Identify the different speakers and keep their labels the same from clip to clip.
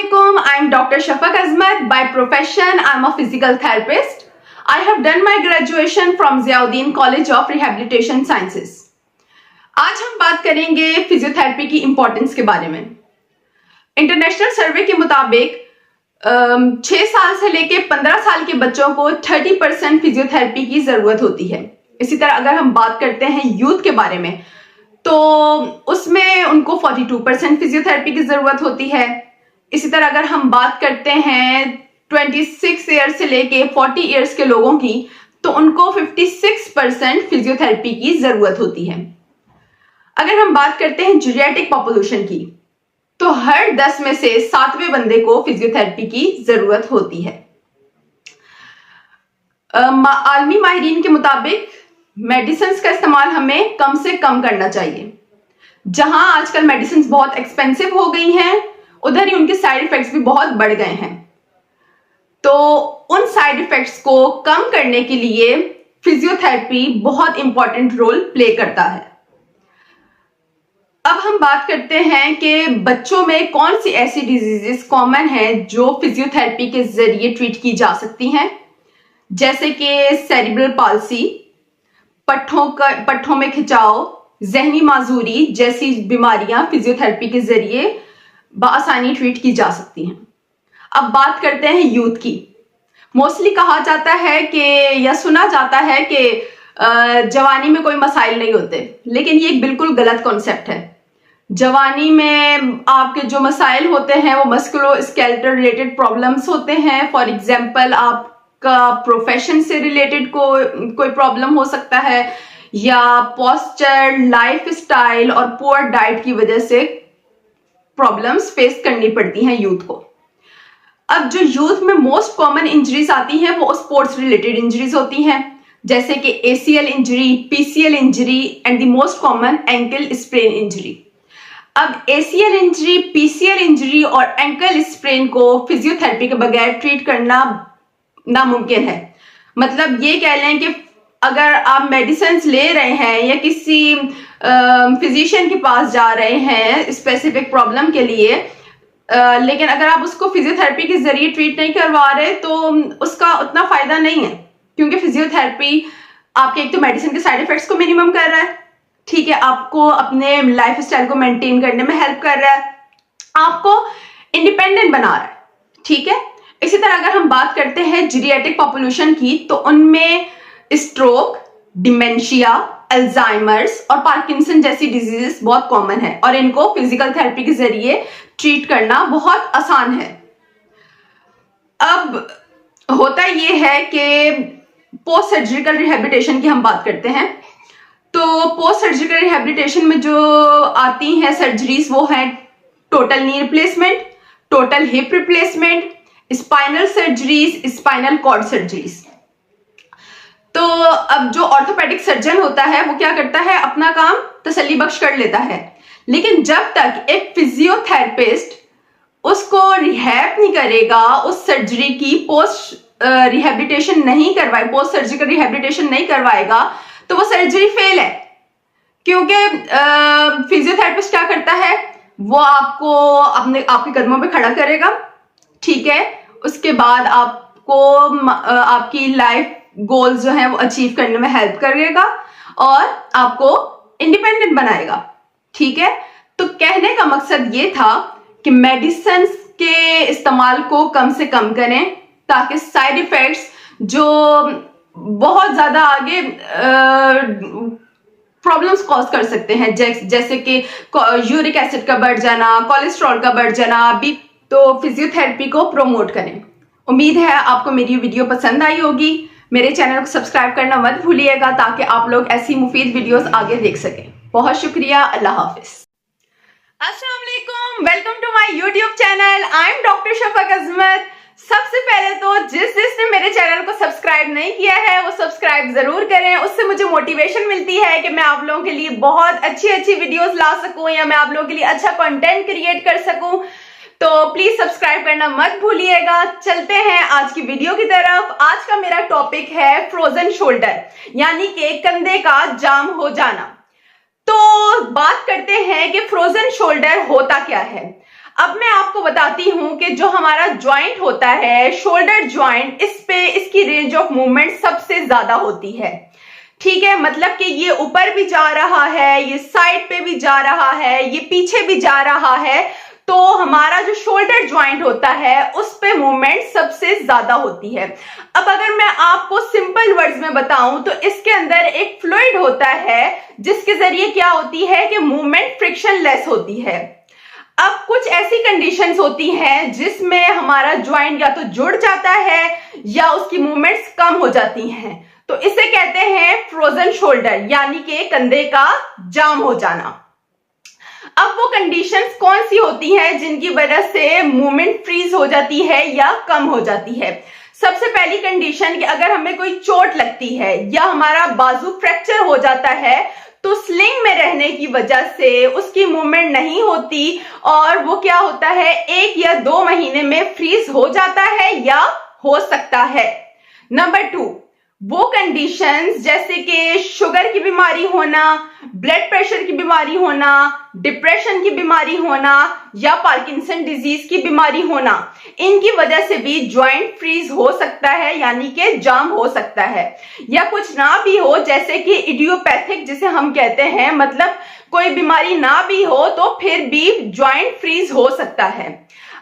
Speaker 1: Assalamualaikum. I'm Dr. Shafaq Azmat. By profession, I'm a physical therapist. I have done my graduation from Ziauddin College of Rehabilitation Sciences. आज हम बात करेंगे physiotherapy की importance के बारे में। इंटरनेशनल सर्वे के मुताबिक 6 साल से लेके 15 साल के बच्चों को 30% फिजियोथेरेपी की जरूरत होती है। इसी तरह अगर हम बात करते हैं यूथ के बारे में तो उसमें उनको 42% फिजियोथेरेपी की जरूरत होती है। इसी तरह अगर हम बात करते हैं 26 ईयर्स से लेके 40 ईयर्स के लोगों की तो उनको 56% फिजियोथेरेपी की जरूरत होती है। अगर हम बात करते हैं जीरियाट्रिक पॉपुलेशन की तो हर 10 में से 7वें बंदे को फिजियोथेरेपी की जरूरत होती है। आलमी माहिरीन के मुताबिक मेडिसिन का इस्तेमाल हमें कम से कम करना चाहिए। जहां आजकल मेडिसिन बहुत एक्सपेंसिव हो गई हैं उधर ही उनके साइड इफेक्ट्स भी बहुत बढ़ गए हैं। तो उन साइड इफेक्ट्स को कम करने के लिए फिजियोथेरेपी बहुत इंपॉर्टेंट रोल प्ले करता है। अब हम बात करते हैं कि बच्चों में कौन सी ऐसी डिजीजेस कॉमन हैं जो फिजियोथेरेपी के जरिए ट्रीट की जा सकती हैं, जैसे कि सेरिब्रल पाल्सी, पट्ठों में खिंचाव, जहनी माजूरी जैसी बीमारियां फिजियोथेरेपी के जरिए बआसानी ट्रीट की जा सकती हैं। अब बात करते हैं यूथ की। मोस्टली कहा जाता है कि या सुना जाता है कि जवानी में कोई मसाइल नहीं होते, लेकिन ये एक बिल्कुल गलत कॉन्सेप्ट है। जवानी में आपके जो मसाइल होते हैं वो मस्कुलोस्केलेटल रिलेटेड प्रॉब्लम्स होते हैं। फॉर एग्जांपल आपका प्रोफेशन से रिलेटेड कोई प्रॉब्लम हो सकता है, या पोस्चर, लाइफ स्टाइल और पुअर डाइट की वजह से प्रॉब्लम्स फेस करनी पड़ती हैं यूथ को। अब जो यूथ में मोस्ट कॉमन इंजरीज आती हैं वो स्पोर्ट्स रिलेटेड इंजरीज होती हैं, जैसे कि ACL injury, PCL injury and the most common ankle sprain injury. अब ACL इंजरी, PCL इंजरी और एंकल स्प्रेन को फिजियोथेरेपी के बगैर ट्रीट करना नामुमकिन है। मतलब ये कह लें कि अगर आप मेडिसिन ले रहे हैं या किसी फिजिशियन के पास जा रहे हैं स्पेसिफिक प्रॉब्लम के लिए, लेकिन अगर आप उसको फिजियोथेरेपी के जरिए ट्रीट नहीं करवा रहे तो उसका उतना फायदा नहीं है, क्योंकि फिजियोथेरेपी आपके एक तो मेडिसिन के साइड इफेक्ट्स को मिनिमम कर रहा है, ठीक है, आपको अपने लाइफ स्टाइल को मेंटेन करने में हेल्प कर रहा है, आपको इंडिपेंडेंट बना रहा है, ठीक है। इसी तरह अगर हम बात करते हैं जीरियाट्रिक पॉपुलेशन की तो उनमें स्ट्रोक, डिमेंशिया, अल्जाइमर्स और पार्किंसन जैसी डिजीजेस बहुत कॉमन है और इनको फिजिकल थेरेपी के जरिए ट्रीट करना बहुत आसान है। अब होता यह है कि पोस्ट सर्जिकल रिहेबिलिटेशन की हम बात करते हैं तो पोस्ट सर्जिकल रिहेबिलिटेशन में जो आती हैं सर्जरीज वो हैं total knee replacement, total hip replacement, spinal surgeries, spinal cord surgeries. तो अब जो ऑर्थोपेडिक सर्जन होता है वो क्या करता है, अपना काम तसल्ली बख्श कर लेता है, लेकिन जब तक एक फिजियोथेरेपिस्ट उसको रिहैब नहीं करेगा, उस सर्जरी की पोस्ट रिहेबिलिटेशन नहीं करवाए, पोस्ट सर्जिकल रिहेबिलिटेशन नहीं करवाएगा तो वो सर्जरी फेल है। क्योंकि फिजियोथेरेपिस्ट क्या करता है, वो आपको आपके कदमों पे खड़ा करेगा, ठीक है, उसके बाद आपको आपकी लाइफ गोल्स जो है वो अचीव करने में हेल्प करेगा और आपको इंडिपेंडेंट बनाएगा, ठीक है। तो कहने का मकसद ये था कि मेडिसिन के इस्तेमाल को कम से कम करें ताकि साइड इफेक्ट्स जो बहुत ज्यादा आगे प्रॉब्लम्स कॉज कर सकते हैं, जैसे कि यूरिक एसिड का बढ़ जाना, कोलेस्ट्रॉल का बढ़ जाना, तो फिजियोथेरेपी को प्रमोट करें। उम्मीद है आपको मेरी वीडियो पसंद आई होगी। मेरे चैनल को सब्सक्राइब करना मत भूलिएगा ताकि आप लोग ऐसी मुफीद वीडियोस आगे देख सकें। बहुत शुक्रिया, अल्लाह हाफिज। अस्सलाम वालेकुम, welcome to my YouTube channel. I am doctor Shafaq Azmat. सबसे पहले तो जिसने मेरे चैनल को सब्सक्राइब नहीं किया है वो सब्सक्राइब जरूर करें, उससे मुझे मोटिवेशन मिलती है कि मैं आप लोगों के लिए बहुत अच्छी वीडियोस ला सकूं या मैं आप लोगों के लिए अच्छा कंटेंट क्रिएट कर सकूं। तो प्लीज सब्सक्राइब करना मत भूलिएगा। चलते हैं आज की वीडियो की तरफ। आज का मेरा टॉपिक है फ्रोजन शोल्डर, यानी कि कंधे का जाम हो जाना। तो बात करते हैं कि फ्रोजन शोल्डर होता क्या है। अब मैं आपको बताती हूं कि जो हमारा जॉइंट होता है, शोल्डर जॉइंट, इस पे इसकी रेंज ऑफ मूवमेंट सबसे ज्यादा होती है। ठीक है, मतलब कि ये ऊपर भी जा रहा है, ये साइड पे भी जा रहा है, ये पीछे भी जा रहा है। तो हमारा जो शोल्डर जॉइंट होता है उस पे मूवमेंट सबसे ज्यादा होती है। अब अगर मैं आपको सिंपल वर्ड्स में बताऊं तो इसके अंदर एक फ्लूइड होता है जिसके जरिए क्या होती है कि मूवमेंट फ्रिक्शनलेस होती है। अब कुछ ऐसी कंडीशंस होती हैं जिसमें हमारा ज्वाइंट या तो जुड़ जाता है या उसकी मूवमेंट्स कम हो जाती हैं, तो इसे कहते हैं फ्रोजन शोल्डर, यानी कि कंधे का जाम हो जाना। अब वो कंडीशंस कौन सी होती हैं जिनकी वजह से मूवमेंट फ्रीज हो जाती है या कम हो जाती है? सबसे पहली कंडीशन कि अगर हमें कोई चोट लगती है या हमारा बाजू फ्रैक्चर हो जाता है तो स्लिंग में रहने की वजह से उसकी मूवमेंट नहीं होती और वो क्या होता है 1 या 2 महीने में फ्रीज हो जाता है या हो सकता है। नंबर 2, वो कंडीशंस जैसे कि शुगर की बीमारी होना, ब्लड प्रेशर की बीमारी होना, डिप्रेशन की बीमारी होना या पार्किंसन डिजीज की बीमारी होना, इनकी वजह से भी जॉइंट फ्रीज हो सकता है, यानी कि जाम हो सकता है। या कुछ ना भी हो, जैसे कि इडियोपैथिक जिसे हम कहते हैं, मतलब कोई बीमारी ना भी हो तो फिर भी जॉइंट फ्रीज हो सकता है।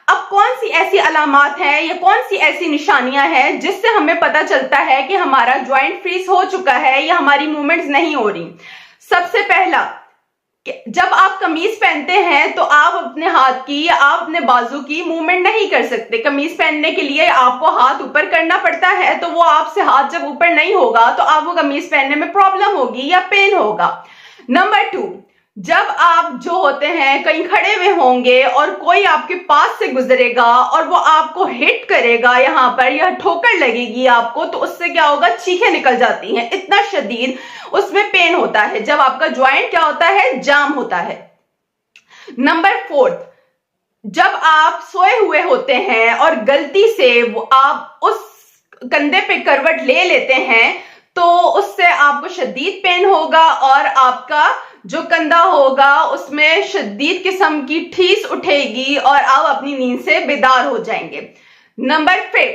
Speaker 1: अब कौन सी ऐसी अलामात हैं या कौन सी ऐसी निशानियां हैं जिससे हमें पता चलता है कि हमारा जॉइंट फ्रीज हो चुका है या हमारी मूवमेंट्स नहीं हो रही? सबसे पहला, जब आप कमीज पहनते हैं तो आप अपने हाथ की या आप अपने बाजू की मूवमेंट नहीं कर सकते। कमीज पहनने के लिए आपको हाथ ऊपर करना पड़ता है, तो वो आपसे हाथ जब ऊपर नहीं होगा तो आपको कमीज पहनने में प्रॉब्लम होगी या पेन होगा। नंबर 2, जब आप जो होते हैं कहीं खड़े हुए होंगे और कोई आपके पास से गुजरेगा और वो आपको हिट करेगा यहाँ पर या ठोकर लगेगी आपको, तो उससे क्या होगा, चीखें निकल जाती हैं, इतना शदीद उसमें पेन होता है जब आपका ज्वाइंट क्या होता है, जाम होता है। नंबर 4, जब आप सोए हुए होते हैं और गलती से आप उस कंधे पे करवट ले लेते हैं तो उससे आपको शदीद पेन होगा और आपका जो कंधा होगा उसमें शदीद किस्म की ठीस उठेगी और आप अपनी नींद से बेदार हो जाएंगे। नंबर 5,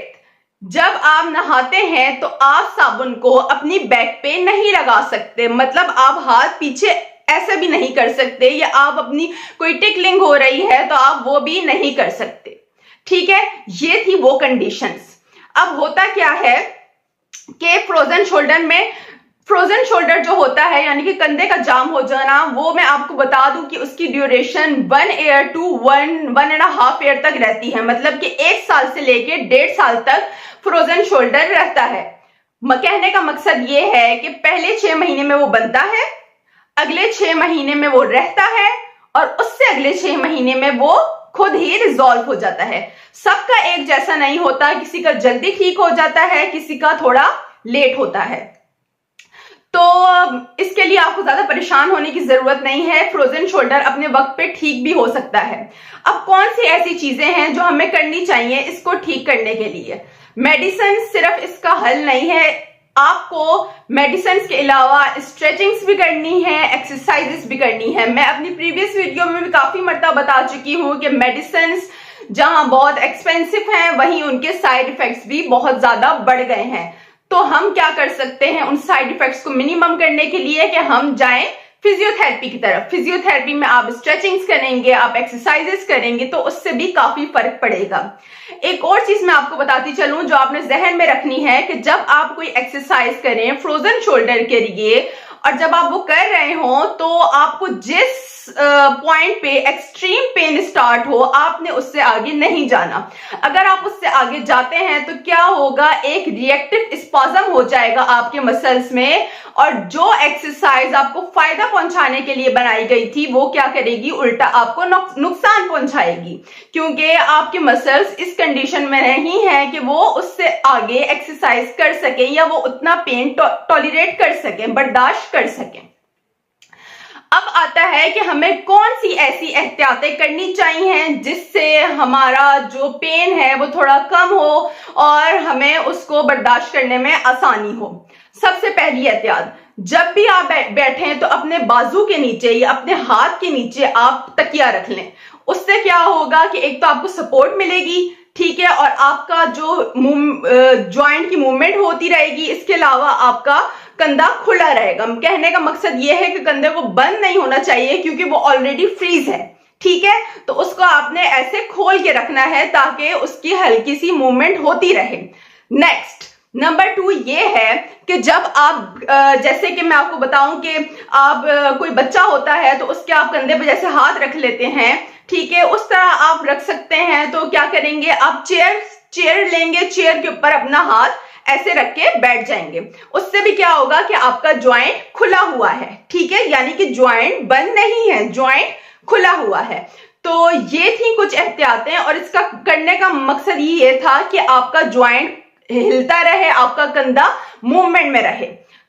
Speaker 1: जब आप नहाते हैं तो आप साबुन को अपनी बैक पे नहीं लगा सकते, मतलब आप हाथ पीछे ऐसे भी नहीं कर सकते, या आप अपनी कोई टिकलिंग हो रही है तो आप वो भी नहीं कर सकते। ठीक है, ये थी वो कंडीशंस। अब होता क्या है कि फ्रोजन शोल्डर जो होता है यानी कि कंधे का जाम हो जाना, वो मैं आपको बता दूं कि उसकी ड्यूरेशन 1 ईयर टू 1.5 ईयर तक रहती है, मतलब कि 1 साल से लेके 1.5 साल तक फ्रोजन शोल्डर रहता है। कहने का मकसद ये है कि पहले 6 महीने में वो बनता है, अगले 6 महीने में वो रहता है और उससे अगले 6 महीने में वो खुद ही रिजॉल्व हो जाता है। सबका एक जैसा नहीं होता, किसी का जल्दी ठीक हो जाता है, किसी का थोड़ा लेट होता है। तो इसके लिए आपको ज्यादा परेशान होने की जरूरत नहीं है, फ्रोजन शोल्डर अपने वक्त पे ठीक भी हो सकता है। अब कौन सी ऐसी चीजें हैं जो हमें करनी चाहिए इसको ठीक करने के लिए? मेडिसिन सिर्फ इसका हल नहीं है, आपको मेडिसिन के अलावा स्ट्रेचिंग्स भी करनी है, एक्सरसाइजेस भी करनी है। मैं अपनी प्रीवियस वीडियो में भी काफी मर्तबा बता चुकी हूँ कि मेडिसिन जहां बहुत एक्सपेंसिव हैं वहीं उनके साइड इफेक्ट्स भी बहुत ज्यादा बढ़ गए हैं। तो हम क्या कर सकते हैं उन साइड इफेक्ट्स को मिनिमम करने के लिए कि हम जाएं फिजियोथेरेपी की तरफ। फिजियोथेरेपी में आप स्ट्रेचिंग्स करेंगे, आप एक्सरसाइजेस करेंगे तो उससे भी काफी फर्क पड़ेगा। एक और चीज मैं आपको बताती चलूं जो आपने जहन में रखनी है कि जब आप कोई एक्सरसाइज करें फ्रोजन शोल्डर के लिए और जब आप वो कर रहे हो तो आपको जिस पॉइंट पे एक्सट्रीम पेन स्टार्ट हो आपने उससे आगे नहीं जाना। अगर आप उससे आगे जाते हैं तो क्या होगा, एक रिएक्टिव स्पाज्म हो जाएगा आपके मसल्स में और जो एक्सरसाइज आपको फायदा पहुंचाने के लिए बनाई गई थी वो क्या करेगी, उल्टा आपको नुकसान पहुंचाएगी, क्योंकि आपके मसल्स इस कंडीशन में नहीं है कि वो उससे आगे एक्सरसाइज कर सके या वो उतना पेन टॉलरेट कर सके, बर्दाश्त कर सके। अब आता है कि हमें कौन सी ऐसी एहतियातें करनी चाहिए जिससे हमारा जो पेन है वो थोड़ा कम हो और हमें उसको बर्दाश्त करने में आसानी हो। सबसे पहली एहतियात, जब भी आप बैठें तो अपने बाजू के नीचे या अपने हाथ के नीचे आप तकिया रख लें। उससे क्या होगा कि एक तो आपको सपोर्ट मिलेगी, ठीक है, और आपका जो जॉइंट की मूवमेंट होती रहेगी, इसके अलावा आपका कंधा खुला रहेगा। कहने का मकसद ये है कि कंधे को बंद नहीं होना चाहिए क्योंकि वो ऑलरेडी फ्रीज है, ठीक है, तो उसको आपने ऐसे खोल के रखना है ताकि उसकी हल्की सी मूवमेंट होती रहे। नेक्स्ट नंबर 2 ये है कि जब आप जैसे कि मैं आपको बताऊं कि आप कोई बच्चा होता है तो उसके आप कंधे पे जैसे हाथ रख लेते हैं, ठीक है, उस तरह आप रख सकते हैं। तो क्या करेंगे, आप चेयर लेंगे, चेयर के ऊपर अपना हाथ ऐसे रख के बैठ जाएंगे। उससे भी क्या होगा कि आपका ज्वाइंट खुला हुआ है, ठीक है, यानी कि ज्वाइंट बंद नहीं है, ज्वाइंट खुला हुआ है। तो ये थी कुछ एहतियातें, और इसका करने का मकसद ये था कि आपका ज्वाइंट हिलता रहे, आपका कंधा मूवमेंट में रहे।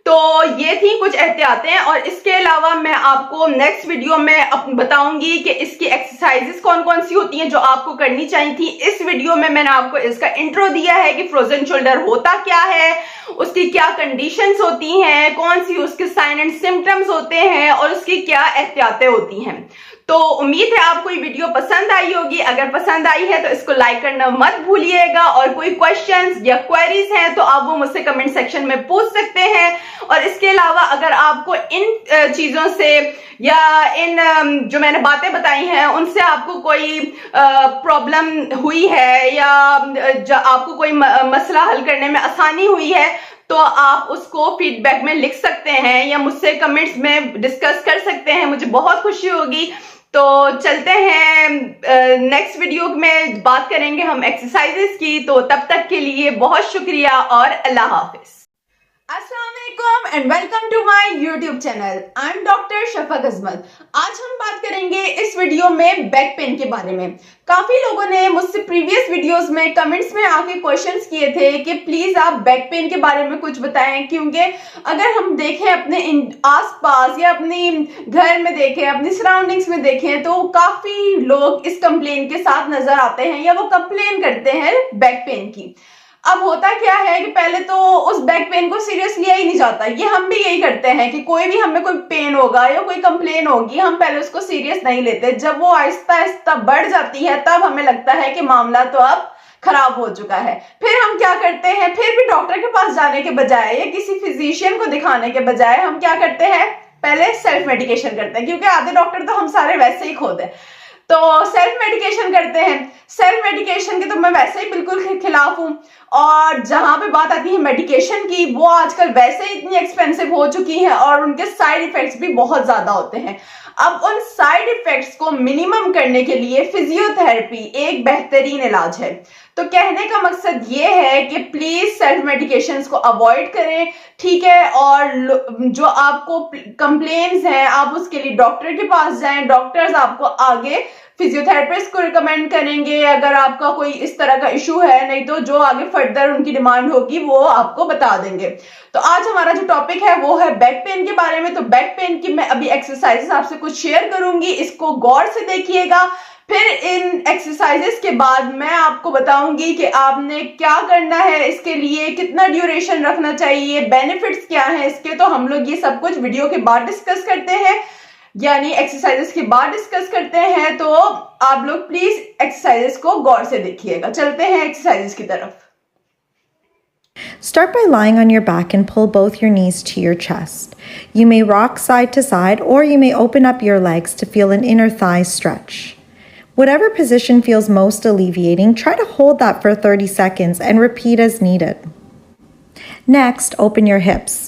Speaker 1: तो ये थी कुछ एहतियातें, और इसके अलावा मैं आपको नेक्स्ट वीडियो में बताऊंगी कि इसकी एक्सरसाइजेस कौन कौन सी होती हैं जो आपको करनी चाहिए थी। इस वीडियो में मैंने आपको इसका इंट्रो दिया है कि फ्रोजन शोल्डर होता क्या है, उसकी क्या कंडीशंस होती हैं, कौन सी उसके साइन एंड सिम्टम्स होते हैं, और उसकी क्या एहतियातें होती हैं। तो उम्मीद है आपको ये वीडियो पसंद आई होगी। अगर पसंद आई है तो इसको लाइक करना मत भूलिएगा, और कोई क्वेश्चंस या क्वेरीज हैं तो आप वो मुझसे कमेंट सेक्शन में पूछ सकते हैं। और इसके अलावा अगर आपको इन चीजों से या इन जो मैंने बातें बताई हैं उनसे आपको कोई प्रॉब्लम हुई है या आपको कोई मसला हल करने में आसानी हुई है तो आप उसको फीडबैक में लिख सकते हैं या मुझसे कमेंट्स में डिस्कस कर सकते हैं, मुझे बहुत खुशी होगी। तो चलते हैं नेक्स्ट वीडियो में बात करेंगे हम एक्सरसाइजेस की। तो तब तक के लिए बहुत शुक्रिया और अल्लाह हाफिज। अस्सलाम वालेकुम and welcome to my YouTube channel. I am doctor Shafaq Ajmal. आज हम बात करेंगे इस वीडियो में बैक पेन के बारे में। काफी लोगों ने मुझसे प्रीवियस वीडियोस में कमेंट्स में आके क्वेश्चंस किए थे कि प्लीज आप बैक पेन के बारे में कुछ बताएं, क्योंकि अगर हम देखें अपने आसपास या अपनी घर में देखें, अपनी सराउंडिंग्स में देखें, तो काफी लोग इस कंप्लेन के साथ नजर आते हैं या वो कंप्लेन करते हैं बैक पेन की। अब होता क्या है कि पहले तो उस बैक पेन को सीरियस लिया ही नहीं जाता। ये हम भी यही करते हैं कि कोई भी हमें कोई पेन होगा या कोई कंप्लेन होगी, हम पहले उसको सीरियस नहीं लेते। जब वो आहिस्ता आहिस्ता बढ़ जाती है तब हमें लगता है कि मामला तो अब खराब हो चुका है। फिर हम क्या करते हैं, फिर भी डॉक्टर के पास जाने के बजाय या किसी फिजिशियन को दिखाने के बजाय हम क्या करते हैं, पहले सेल्फ मेडिकेशन करते हैं, क्योंकि आधे डॉक्टर तो हम सारे वैसे ही खुद है, तो सेल्फ मेडिकेशन करते हैं। सेल्फ मेडिकेशन के तो मैं वैसे ही बिल्कुल खिलाफ हूँ। और जहां पे बात आती है मेडिकेशन की, वो आजकल वैसे ही इतनी एक्सपेंसिव हो चुकी है और उनके साइड इफेक्ट्स भी बहुत ज्यादा होते हैं। अब उन साइड इफेक्ट्स को मिनिमम करने के लिए फिजियोथेरेपी एक बेहतरीन इलाज है। तो कहने का मकसद ये है कि प्लीज सेल्फ मेडिकेशंस को अवॉइड करें, ठीक है, और जो आपको कंप्लेन्स हैं आप उसके लिए डॉक्टर के पास जाएं। डॉक्टर्स आपको आगे फिजियोथेरेपिस्ट को रिकमेंड करेंगे अगर आपका कोई इस तरह का इशू है, नहीं तो जो आगे फर्दर उनकी डिमांड होगी वो आपको बता देंगे। तो आज हमारा जो टॉपिक है वो है बैक पेन के बारे में। तो बैक पेन की मैं अभी एक्सरसाइजेस आपसे कुछ शेयर करूंगी, इसको गौर से देखिएगा। फिर इन एक्सरसाइजेस के बाद मैं आपको बताऊंगी कि आपने क्या करना है, इसके लिए कितना ड्यूरेशन रखना चाहिए, बेनिफिट्स क्या हैं इसके। तो हम लोग ये सब कुछ वीडियो के बाद डिस्कस करते हैं, यानी एक्सरसाइजेस के बाद डिस्कस करते हैं। तो आप लोग प्लीज एक्सरसाइजेस को गौर से देखिएगा। चलते हैं एक्सरसाइजेस की तरफ।
Speaker 2: Start by lying on your back and pull both your knees to your chest. You may rock side to side, or you may open up your legs to feel an inner thigh stretch. Whatever position feels most alleviating, try to hold that for 30 seconds and repeat as needed. Next, open your hips.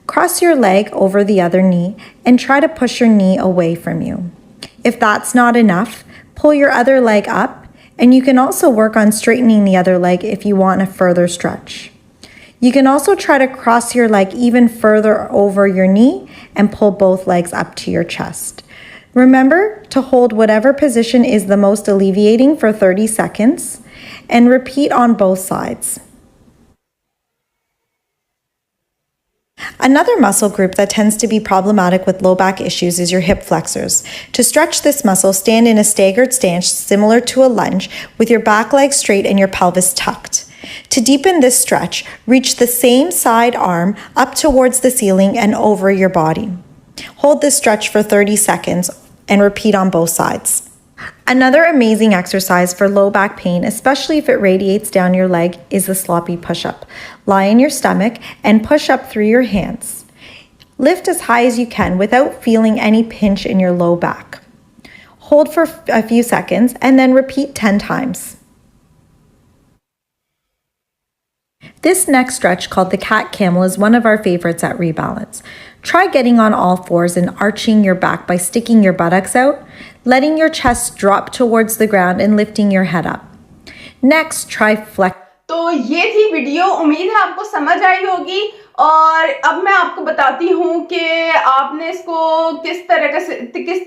Speaker 2: Cross your leg over the other knee and try to push your knee away from you. If that's not enough, pull your other leg up, and you can also work on straightening the other leg if you want a further stretch. You can also try to cross your leg even further over your knee and pull both legs up to your chest. Remember to hold whatever position is the most alleviating for 30 seconds and repeat on both sides. Another muscle group that tends to be problematic with low back issues is your hip flexors. To stretch this muscle, stand in a staggered stance similar to a lunge with your back leg straight and your pelvis tucked. To deepen this stretch, reach the same side arm up towards the ceiling and over your body. Hold this stretch for 30 seconds and repeat on both sides. Another amazing exercise for low back pain, especially if it radiates down your leg, is the sloppy push-up. Lie on your stomach and push up through your hands. Lift as high as you can without feeling any pinch in your low back. Hold for a few seconds and then repeat 10 times. This next stretch, called the cat camel, is one of our favorites at Rebalance. Try getting on all fours and arching your back by sticking your buttocks out, letting your chest drop towards the ground and lifting your head up. Next, try flex.
Speaker 1: तो ये थी video, उम्मीद है आपको समझ आई होगी। और अब मैं आपको बताती हूँ कि आपने इसको किस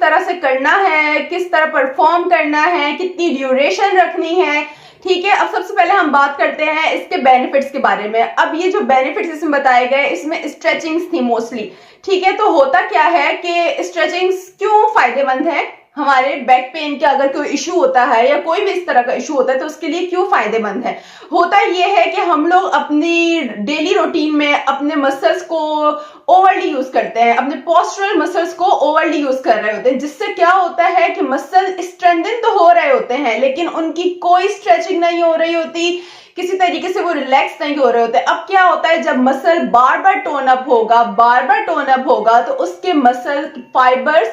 Speaker 1: तरह से करना है, किस तरह परफॉर्म करना है, कितनी ड्यूरेशन रखनी है। ठीक है, अब सबसे पहले हम बात करते हैं इसके बेनिफिट्स के बारे में। अब ये जो बेनिफिट्स इसमें बताए गए, इसमें स्ट्रेचिंग्स थी मोस्टली। ठीक है, तो होता क्या है कि स्ट्रेचिंग्स क्यों फायदेमंद है हमारे बैक पेन के, अगर कोई इशू होता है या कोई भी इस तरह का इशू होता है तो उसके लिए क्यों फायदेमंद है। होता ये है कि हम लोग अपनी डेली रूटीन में अपने मसल्स को ओवरली यूज करते हैं, अपने पोस्चरल मसल्स को ओवरली यूज कर रहे होते हैं, जिससे क्या होता है कि मसल स्ट्रेंथन तो हो रहे होते हैं लेकिन उनकी कोई स्ट्रेचिंग नहीं हो रही होती, किसी तरीके से वो रिलैक्स नहीं हो रहे होते। अब क्या होता है, जब मसल बार बार टोन अप होगा तो उसके मसल फाइबर्स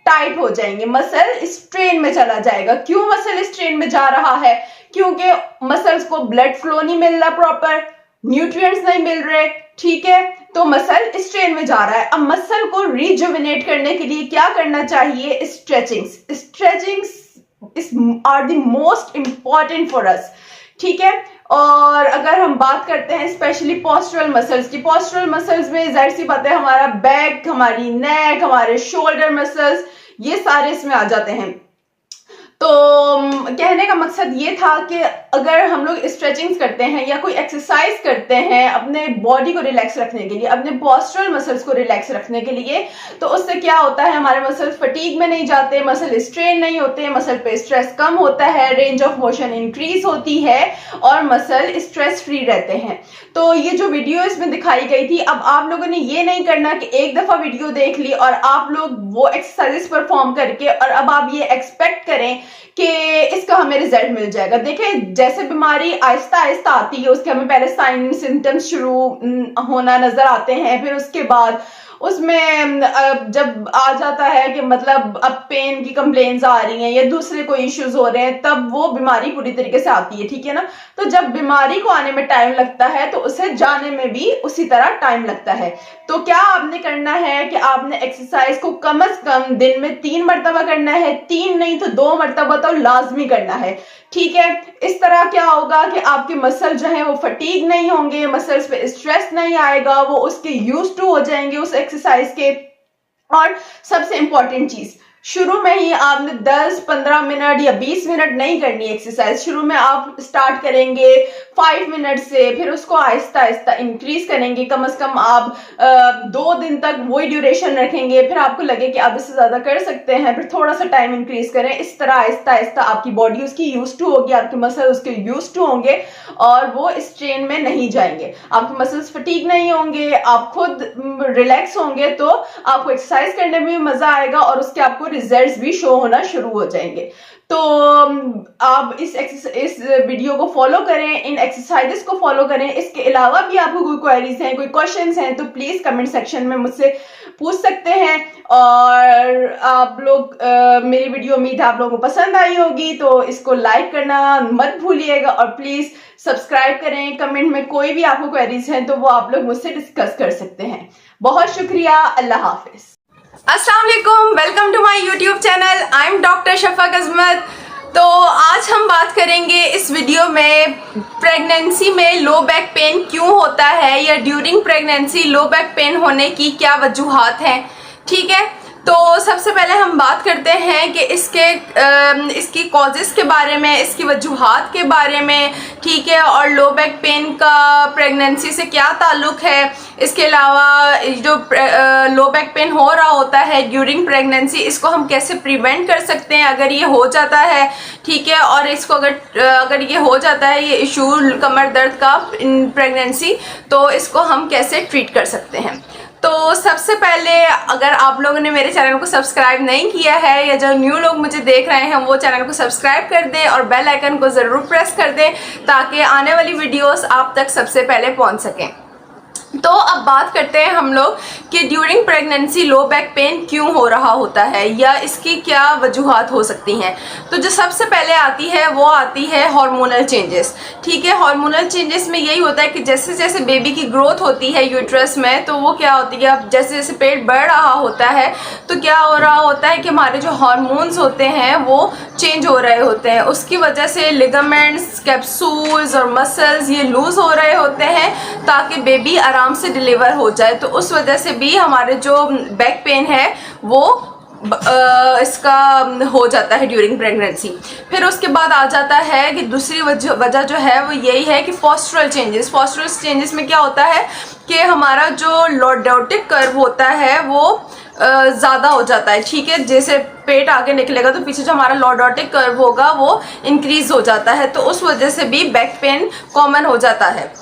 Speaker 1: टाइट हो जाएंगे, मसल स्ट्रेन में चला जाएगा। क्यों मसल स्ट्रेन में जा रहा है? क्योंकि मसल्स को ब्लड फ्लो नहीं मिल रहा, प्रॉपर न्यूट्रिएंट्स नहीं मिल रहे। ठीक है, तो मसल स्ट्रेन में जा रहा है। अब मसल को रिजुविनेट करने के लिए क्या करना चाहिए? Stretchings are the most important for us. ठीक है, और अगर हम बात करते हैं स्पेशली पोस्चरल मसल्स की, पोस्चरल मसल्स में जाहिर सी बात है हमारा बैक, हमारी नेक, हमारे शोल्डर मसल्स, ये सारे इसमें आ जाते हैं। तो कहने का मकसद ये था कि अगर हम लोग स्ट्रेचिंग्स करते हैं या कोई एक्सरसाइज करते हैं अपने बॉडी को रिलैक्स रखने के लिए, अपने पोस्चरल मसल्स को रिलैक्स रखने के लिए, तो उससे क्या होता है, हमारे मसल्स फटीग में नहीं जाते, मसल स्ट्रेन नहीं होते, मसल पे स्ट्रेस कम होता है, रेंज ऑफ मोशन इंक्रीज होती है और मसल स्ट्रेस फ्री रहते हैं। तो ये जो वीडियो इसमें दिखाई गई थी, अब आप लोगों ने ये नहीं करना कि एक दफा वीडियो देख ली और आप लोग वो एक्सरसाइज परफॉर्म करके और अब आप ये एक्सपेक्ट करें कि इसका हमें रिजल्ट मिल जाएगा। देखें, जैसे बीमारी आहिस्ता आहिस्ता आती है, उसके हमें पहले साइन सिम्टम्स शुरू होना नजर आते हैं, फिर उसके बाद उसमें जब आ जाता है कि मतलब अब पेन की कंप्लेन्स आ रही हैं या दूसरे कोई इश्यूज हो रहे हैं, तब वो बीमारी पूरी तरीके से आती है। ठीक है ना, तो जब बीमारी को आने में टाइम लगता है तो उसे जाने में भी उसी तरह टाइम लगता है। तो क्या आपने करना है कि आपने एक्सरसाइज को कम से कम दिन में 3 मरतबा करना है, 3 नहीं तो 2 मरतबा तो लाजमी करना है। ठीक है, इस तरह क्या होगा कि आपके मसल जो है वो फटीग नहीं होंगे, मसल्स पे स्ट्रेस नहीं आएगा, वो उसके यूज टू हो जाएंगे उस एक्सरसाइज के। और सबसे इंपॉर्टेंट चीज, शुरू में ही आपने 10, 15 मिनट या 20 मिनट नहीं करनी एक्सरसाइज। शुरू में आप स्टार्ट करेंगे 5 मिनट से, फिर उसको आहिस्ता आहिस्ता इंक्रीज करेंगे। कम से कम आप 2 दिन तक वही ड्यूरेशन रखेंगे, फिर आपको लगे कि आप इससे ज्यादा कर सकते हैं, फिर थोड़ा सा टाइम इंक्रीज करें। इस तरह आहिस्ता आहिस्ता आपकी बॉडी उसकी यूज टू होगी, आपके मसल उसके यूज टू होंगे और वो स्ट्रेन में नहीं जाएंगे, आपके मसल्स फटीग नहीं होंगे, आप खुद रिलैक्स होंगे, तो आपको एक्सरसाइज करने में भी मजा आएगा और उसके आपको रिजल्ट्स भी शो होना शुरू हो जाएंगे। तो आप इस वीडियो को फॉलो करें, इन एक्सरसाइजेस को फॉलो करें। इसके अलावा भी आपको कोई क्वेरीज हैं, कोई क्वेश्चंस हैं, तो प्लीज कमेंट सेक्शन में मुझसे पूछ सकते हैं। और आप लोग मेरी वीडियो उम्मीद है आप लोगों को पसंद आई होगी, तो इसको लाइक करना मत भूलिएगा और प्लीज सब्सक्राइब करें। कमेंट में कोई भी आपको क्वेरीज हैं तो वो आप लोग मुझसे डिस्कस कर सकते हैं। बहुत शुक्रिया, अल्लाह हाफिज। अस्सलाम वालेकुम, welcome to my YouTube channel. I am doctor Shafaq Azmat. तो आज हम बात करेंगे इस वीडियो में प्रेगनेंसी में लो बैक पेन क्यों होता है या during pregnancy low back pain होने की क्या वजूहात हैं। ठीक है, तो सबसे पहले हम बात करते हैं कि इसकी कॉजेज़ के बारे में, इसकी वजूहात के बारे में। ठीक है, और लो बैक पेन का प्रेगनेंसी से क्या ताल्लुक़ है। इसके अलावा जो लो बैक पेन हो रहा होता है ड्यूरिंग प्रेगनेंसी, इसको हम कैसे प्रिवेंट कर सकते हैं अगर ये हो जाता है। ठीक है, और इसको अगर ये हो जाता है, ये इशू कमर दर्द का इन प्रेगनेंसी, तो इसको हम कैसे ट्रीट कर सकते हैं। तो सबसे पहले अगर आप लोगों ने मेरे चैनल को सब्सक्राइब नहीं किया है या जो न्यू लोग मुझे देख रहे हैं वो चैनल को सब्सक्राइब कर दें और बेल आइकन को ज़रूर प्रेस कर दें ताकि आने वाली वीडियोस आप तक सबसे पहले पहुंच सकें। तो अब बात करते हैं हम लोग कि during pregnancy low back pain क्यों हो रहा होता है या इसकी क्या वजूहात हो सकती हैं। तो जो सबसे पहले आती है वो आती है हार्मोनल चेंजेस। ठीक है, हार्मोनल चेंजेस में यही होता है कि जैसे जैसे बेबी की ग्रोथ होती है यूट्रस में तो वो क्या होती है, अब जैसे जैसे पेट बढ़ रहा होता है तो क्या हो रहा होता है कि हमारे जो हार्मोन्स होते हैं वो चेंज हो रहे होते हैं। उसकी वजह से लिगामेंट्स, कैप्सूल्स और मसल्स ये लूज हो रहे होते हैं ताकि बेबी आराम से डिलीवर हो जाए। तो उस वजह से भी हमारे जो बैक पेन है वो इसका हो जाता है ड्यूरिंग प्रेगनेंसी। फिर उसके बाद आ जाता है कि दूसरी वजह जो है वो यही है कि पोस्टरल चेंजेस। पोस्टरल चेंजेस में क्या होता है कि हमारा जो लॉर्डोटिक कर्व होता है वो ज़्यादा हो जाता है। ठीक है, जैसे पेट आगे निकलेगा तो पीछे जो हमारा लॉर्डोटिक कर्व होगा वो इंक्रीज हो जाता है, तो उस वजह से भी बैक पेन कॉमन हो जाता है।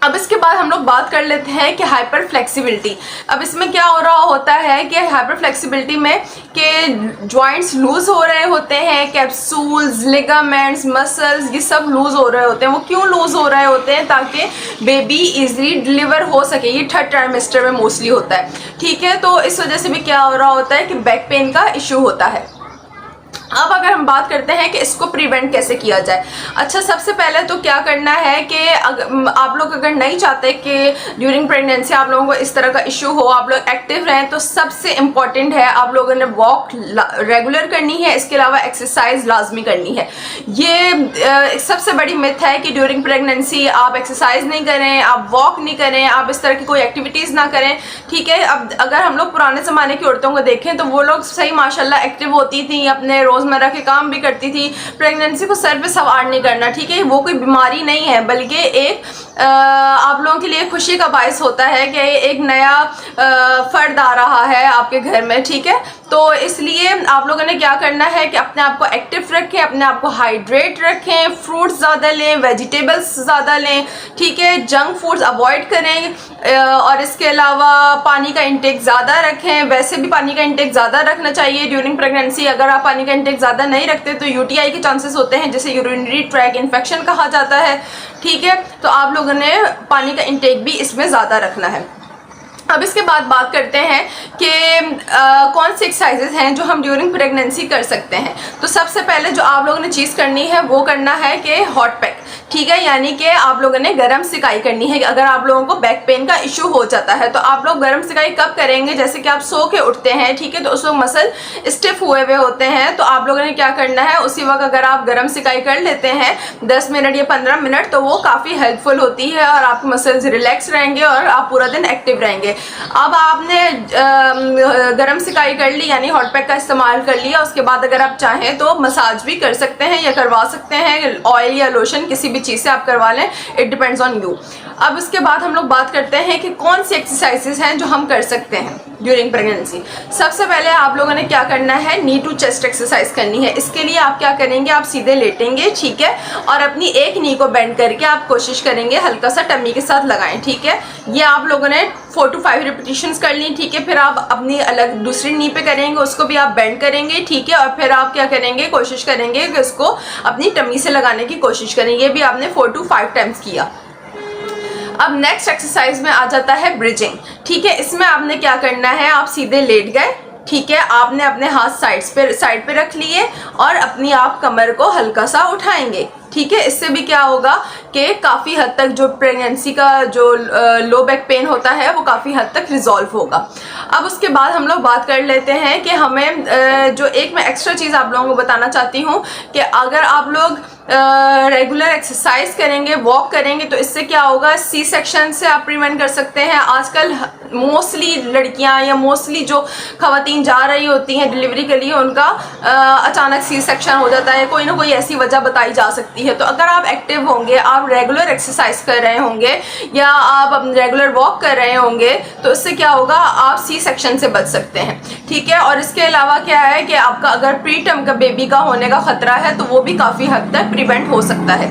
Speaker 1: अब इसके बाद हम लोग बात कर लेते हैं कि हाइपर फ्लेक्सिबिलिटी। अब इसमें क्या हो रहा होता है कि हाइपर फ्लेक्सिबिलिटी में के जॉइंट्स लूज हो रहे होते हैं, कैप्सूल्स, लिगामेंट्स, मसल्स ये सब लूज हो रहे होते हैं। वो क्यों लूज हो रहे होते हैं? ताकि बेबी इजीली डिलीवर हो सके। ये थर्ड ट्राइमेस्टर में मोस्टली होता है। ठीक है, तो इस वजह से भी क्या हो रहा होता है कि बैक पेन का इशू होता है। अब अगर हम बात करते हैं कि इसको प्रिवेंट कैसे किया जाए। अच्छा, सबसे पहले तो क्या करना है कि आप लोग अगर नहीं चाहते कि ड्यूरिंग प्रेगनेंसी आप लोगों को इस तरह का इशू हो, आप लोग एक्टिव रहें, तो सबसे इम्पॉर्टेंट है आप लोगों ने वॉक रेगुलर करनी है। इसके अलावा एक्सरसाइज लाजमी करनी है। ये सबसे बड़ी मिथ है कि ड्यूरिंग प्रेगनेंसी आप एक्सरसाइज नहीं करें, आप वॉक नहीं करें, आप इस तरह की कोई एक्टिविटीज़ ना करें। ठीक है, अब अगर हम लोग पुराने ज़माने की औरतों को देखें तो वो लोग सही माशाल्लाह एक्टिव होती थी, अपने रोज़मर्रा के काम भी करती थी। प्रेगनेंसी को सर पे सवार नहीं करना, ठीक है, वो कोई बीमारी नहीं है बल्कि एक आप लोगों के लिए खुशी का बायस होता है कि एक नया फर्द आ रहा है आपके घर में। ठीक है, तो इसलिए आप लोगों ने क्या करना है कि अपने आप को एक्टिव रखें, अपने आप को हाइड्रेट रखें, फ्रूट्स ज़्यादा लें, वेजिटेबल्स ज़्यादा लें। ठीक है, जंक फूड्स अवॉइड करें और इसके अलावा पानी का इंटेक ज़्यादा रखें। वैसे भी पानी का इंटेक ज़्यादा रखना चाहिए ड्यूरिंग प्रेगनेंसी। अगर आप पानी का इंटेक ज़्यादा नहीं रखते तो यूटीआई के चांसेस होते हैं, जिसे यूरिनरी ट्रैक इन्फेक्शन कहा जाता है। ठीक है, तो आप लोगों ने पानी का इंटेक भी इसमें ज़्यादा रखना है। अब इसके बाद बात करते हैं कि कौन सी एक्सरसाइजेज हैं जो हम ड्यूरिंग प्रेगनेंसी कर सकते हैं। तो सबसे पहले जो आप लोगों ने चीज़ करनी है वो करना है कि हॉट पैक। ठीक है, यानी कि आप लोगों ने गर्म सिकाई करनी है। अगर आप लोगों को बैक पेन का इशू हो जाता है तो आप लोग गर्म सिकाई कब करेंगे? जैसे कि आप सो के उठते हैं, ठीक है, तो उस वक्त मसल स्टिफ हुए हुए होते हैं, तो आप लोगों ने क्या करना है उसी वक्त अगर आप गर्म सिकाई कर लेते हैं 10 मिनट या 15 मिनट तो वो काफ़ी हेल्पफुल होती है और आपके मसल्स रिलैक्स रहेंगे और आप पूरा दिन एक्टिव रहेंगे। अब आपने गरम सिकाई कर ली यानी हॉट पैक का इस्तेमाल कर लिया, उसके बाद अगर आप चाहें तो मसाज भी कर सकते हैं या करवा सकते हैं, ऑयल या लोशन किसी भी चीज़ से आप करवा लें, इट डिपेंड्स ऑन यू। अब उसके बाद हम लोग बात करते हैं कि कौन सी एक्सरसाइजेज हैं जो हम कर सकते हैं ड्यूरिंग प्रेगनेंसी। सबसे पहले आप लोगों ने क्या करना है, नी टू चेस्ट एक्सरसाइज करनी है। इसके लिए आप क्या करेंगे, आप सीधे लेटेंगे, ठीक है, और अपनी एक नी को बेंड करके आप कोशिश करेंगे हल्का सा टमी के साथ लगाएं। ठीक है, ये आप लोगों ने 4 to 5 रिपीटिशंस कर ली। ठीक है, फिर आप अपनी अलग दूसरी नी पे करेंगे, उसको भी आप बेंड करेंगे। ठीक है, और फिर आप क्या करेंगे, कोशिश करेंगे कि उसको अपनी टमी से लगाने की कोशिश करेंगे। ये भी आपने 4 to 5 टाइम्स किया। अब नेक्स्ट एक्सरसाइज में आ जाता है ब्रिजिंग। ठीक है, इसमें आपने क्या करना है, आप सीधे लेट गए, ठीक है, आपने अपने हाथ साइड पे रख लिए और अपनी आप कमर को हल्का सा उठाएंगे। ठीक है, इससे भी क्या होगा कि काफ़ी हद तक जो प्रेगनेंसी का जो लो बैक पेन होता है वो काफ़ी हद तक रिजॉल्व होगा। अब उसके बाद हम लोग बात कर लेते हैं कि हमें जो एक मैं एक्स्ट्रा चीज़ आप लोगों को बताना चाहती हूँ कि अगर आप लोग रेगुलर एक्सरसाइज करेंगे, वॉक करेंगे, तो इससे क्या होगा, सी सेक्शन से आप प्रिवेंट कर सकते हैं। आजकल मोस्टली लड़कियां या मोस्टली जो खवातीन जा रही होती हैं डिलीवरी के लिए, उनका अचानक सी सेक्शन हो जाता है, कोई ना कोई ऐसी वजह बताई जा सकती है। तो अगर आप एक्टिव होंगे, आप रेगुलर एक्सरसाइज कर रहे होंगे या आप रेगुलर वॉक कर रहे होंगे, तो इससे क्या होगा, आप सी सेक्शन से बच सकते हैं। ठीक है, और इसके अलावा क्या है कि आपका अगर प्री टर्म का बेबी का होने का खतरा है तो वो भी काफ़ी हद तक प्रिवेंट हो सकता है।